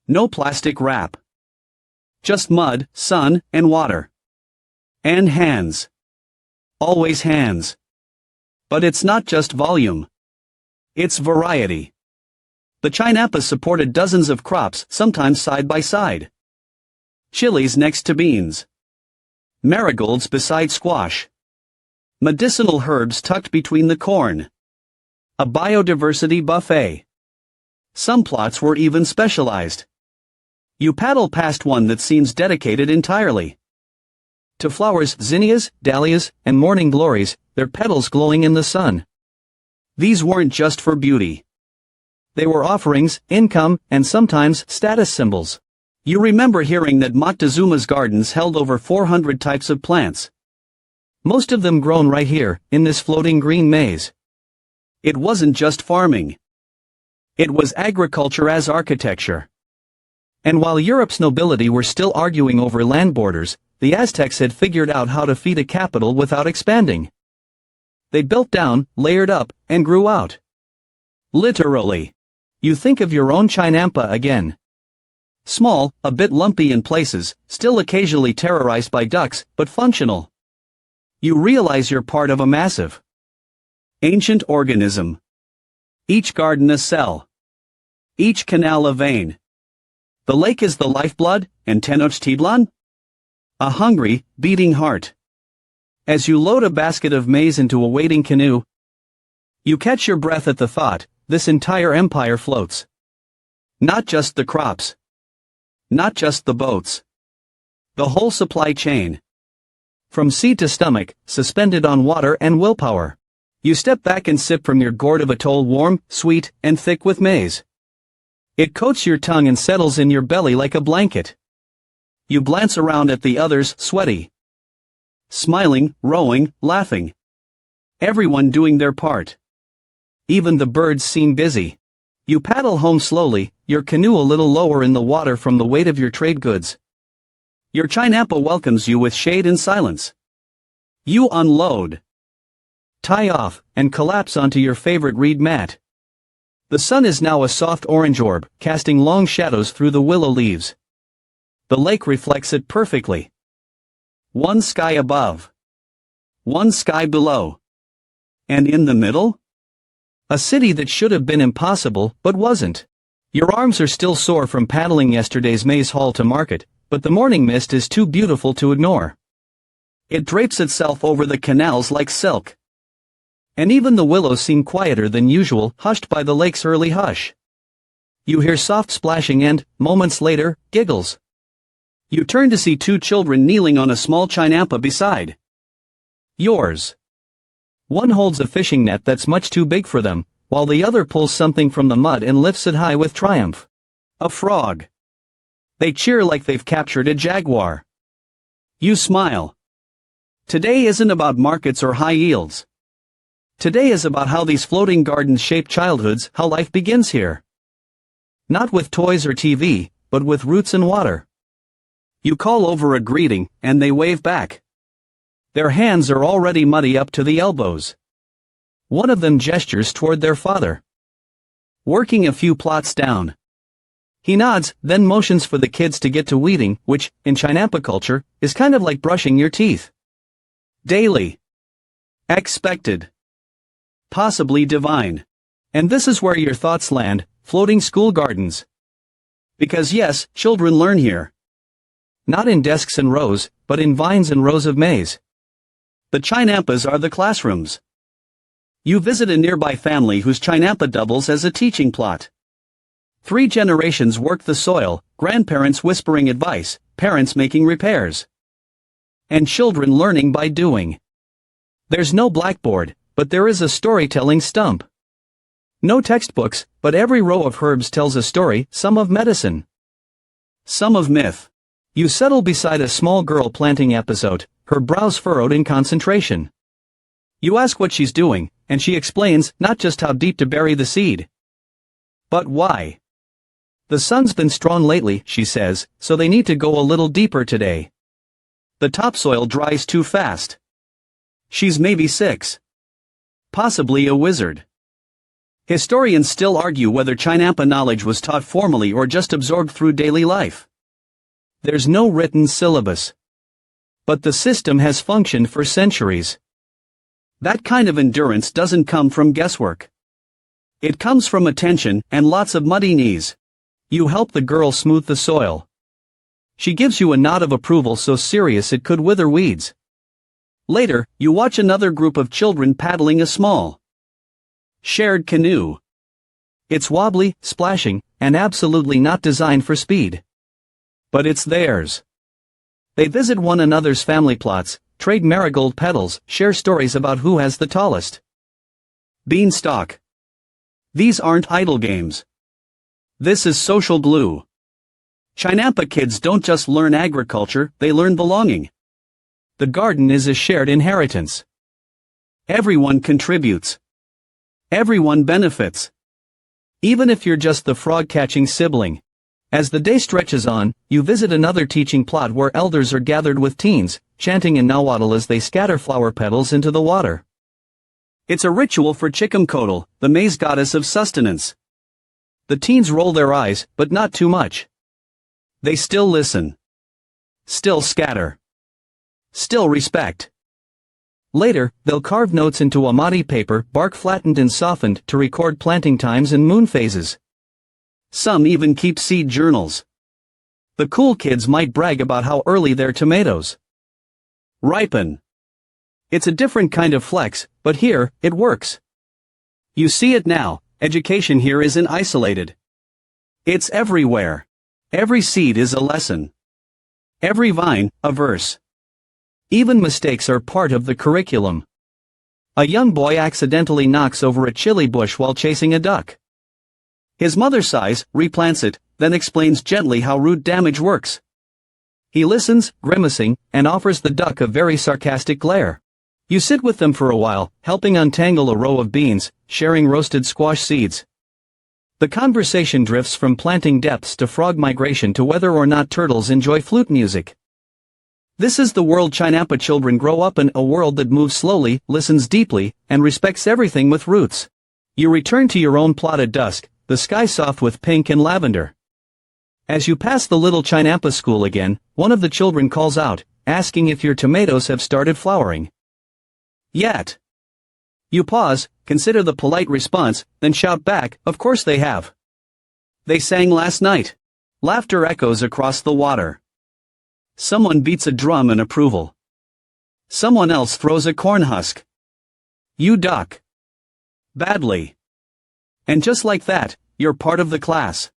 Speaker 1: No plastic wrap. Just mud, sun, and water. And hands. Always hands. But it's not just volume. It's variety. The chinampas supported dozens of crops, sometimes side by side. Chilies next to beans. Marigolds beside squash. Medicinal herbs tucked between the corn. A biodiversity buffet. Some plots were even specialized. You paddle past one that seems dedicated entirely to flowers: zinnias, dahlias, and morning glories, their petals glowing in the sun. These weren't just for beauty. They were offerings, income, and sometimes status symbols. You remember hearing that Moctezuma's gardens held over 400 types of plants. Most of them grown right here, in this floating green maze. It wasn't just farming. It was agriculture as architecture. And while Europe's nobility were still arguing over land borders, the Aztecs had figured out how to feed a capital without expanding. They built down, layered up, and grew out. Literally. You think of your own chinampa again. Small, a bit lumpy in places, still occasionally terrorized by ducks, but functional. You realize you're part of a massive, ancient organism. Each garden a cell. Each canal a vein. The lake is the lifeblood, and Tenochtitlan? A hungry, beating heart. As you load a basket of maize into a waiting canoe, you catch your breath at the thought, this entire empire floats Not just the crops. Not just the boats. The whole supply chain. From seed to stomach, suspended on water and willpower. You step back and sip from your gourd of atoll, warm, sweet, and thick with maize. It coats your tongue and settles in your belly like a blanket. You glance around at the others, sweaty, smiling, rowing, laughing. Everyone doing their part. Even the birds seem busy. You paddle home slowly, your canoe a little lower in the water from the weight of your trade goods. Your Chinampa welcomes you with shade and silence. You unload, tie off, and collapse onto your favorite reed mat. The sun is now a soft orange orb, casting long shadows through the willow leaves. The lake reflects it perfectly. One sky above. One sky below. And in the middle? A city that should have been impossible, but wasn't. Your arms are still sore from paddling yesterday's maize haul to market, but the morning mist is too beautiful to ignore. It drapes itself over the canals like silk. And even the willows seem quieter than usual, hushed by the lake's early hush. You hear soft splashing and, moments later, giggles. You turn to see two children kneeling on a small Chinampa beside yours. One holds a fishing net that's much too big for them, while the other pulls something from the mud and lifts it high with triumph. A frog. They cheer like they've captured a jaguar. You smile. Today isn't about markets or high yields. Today is about how these floating gardens shape childhoods, how life begins here. Not with toys or TV, but with roots and water. You call over a greeting, and they wave back. Their hands are already muddy up to the elbows. One of them gestures toward their father, working a few plots down. He nods, then motions for the kids to get to weeding, which, in Chinampa culture, is kind of like brushing your teeth. Daily. Expected. Possibly divine. And this is where your thoughts land, floating school gardens. Because yes, children learn here. Not in desks and rows, but in vines and rows of maize. The Chinampas are the classrooms. You visit a nearby family whose Chinampa doubles as a teaching plot. 3 generations work the soil, grandparents whispering advice, parents making repairs. And children learning by doing. There's no blackboard, but there is a storytelling stump. No textbooks, but every row of herbs tells a story, some of medicine, some of myth. You settle beside a small girl planting episode, her brows furrowed in concentration. You ask what she's doing, and she explains not just how deep to bury the seed, but why. The sun's been strong lately, she says, so they need to go a little deeper today. The topsoil dries too fast. She's maybe 6. Possibly a wizard. Historians still argue whether Chinampa knowledge was taught formally or just absorbed through daily life. There's no written syllabus. But the system has functioned for centuries. That kind of endurance doesn't come from guesswork. It comes from attention and lots of muddy knees. You help the girl smooth the soil. She gives you a nod of approval so serious it could wither weeds. Later, you watch another group of children paddling a small, shared canoe. It's wobbly, splashing, and absolutely not designed for speed. But it's theirs. They visit one another's family plots, trade marigold petals, share stories about who has the tallest beanstalk. These aren't idle games. This is social glue. Chinampa kids don't just learn agriculture, they learn belonging. The garden is a shared inheritance. Everyone contributes. Everyone benefits. Even if you're just the frog-catching sibling. As the day stretches on, you visit another teaching plot where elders are gathered with teens, chanting in Nahuatl as they scatter flower petals into the water. It's a ritual for Chicumcotl, the maize goddess of sustenance. The teens roll their eyes, but not too much. They still listen. Still scatter. Still respect. Later, they'll carve notes into amati paper, bark flattened and softened, to record planting times and moon phases. Some even keep seed journals. The cool kids might brag about how early their tomatoes ripen. It's a different kind of flex, but here, it works. You see it now, education here isn't isolated. It's everywhere. Every seed is a lesson. Every vine, a verse. Even mistakes are part of the curriculum. A young boy accidentally knocks over a chili bush while chasing a duck. His mother sighs, replants it, then explains gently how root damage works. He listens, grimacing, and offers the duck a very sarcastic glare. You sit with them for a while, helping untangle a row of beans, sharing roasted squash seeds. The conversation drifts from planting depths to frog migration to whether or not turtles enjoy flute music. This is the world Chinampa children grow up in, a world that moves slowly, listens deeply, and respects everything with roots. You return to your own plot at dusk, the sky soft with pink and lavender. As you pass the little Chinampa school again, one of the children calls out, asking if your tomatoes have started flowering. Yet. You pause, consider the polite response, then shout back, of course they have. They sang last night. Laughter echoes across the water. Someone beats a drum in approval. Someone else throws a corn husk. You duck. Badly. And just like that, you're part of the class.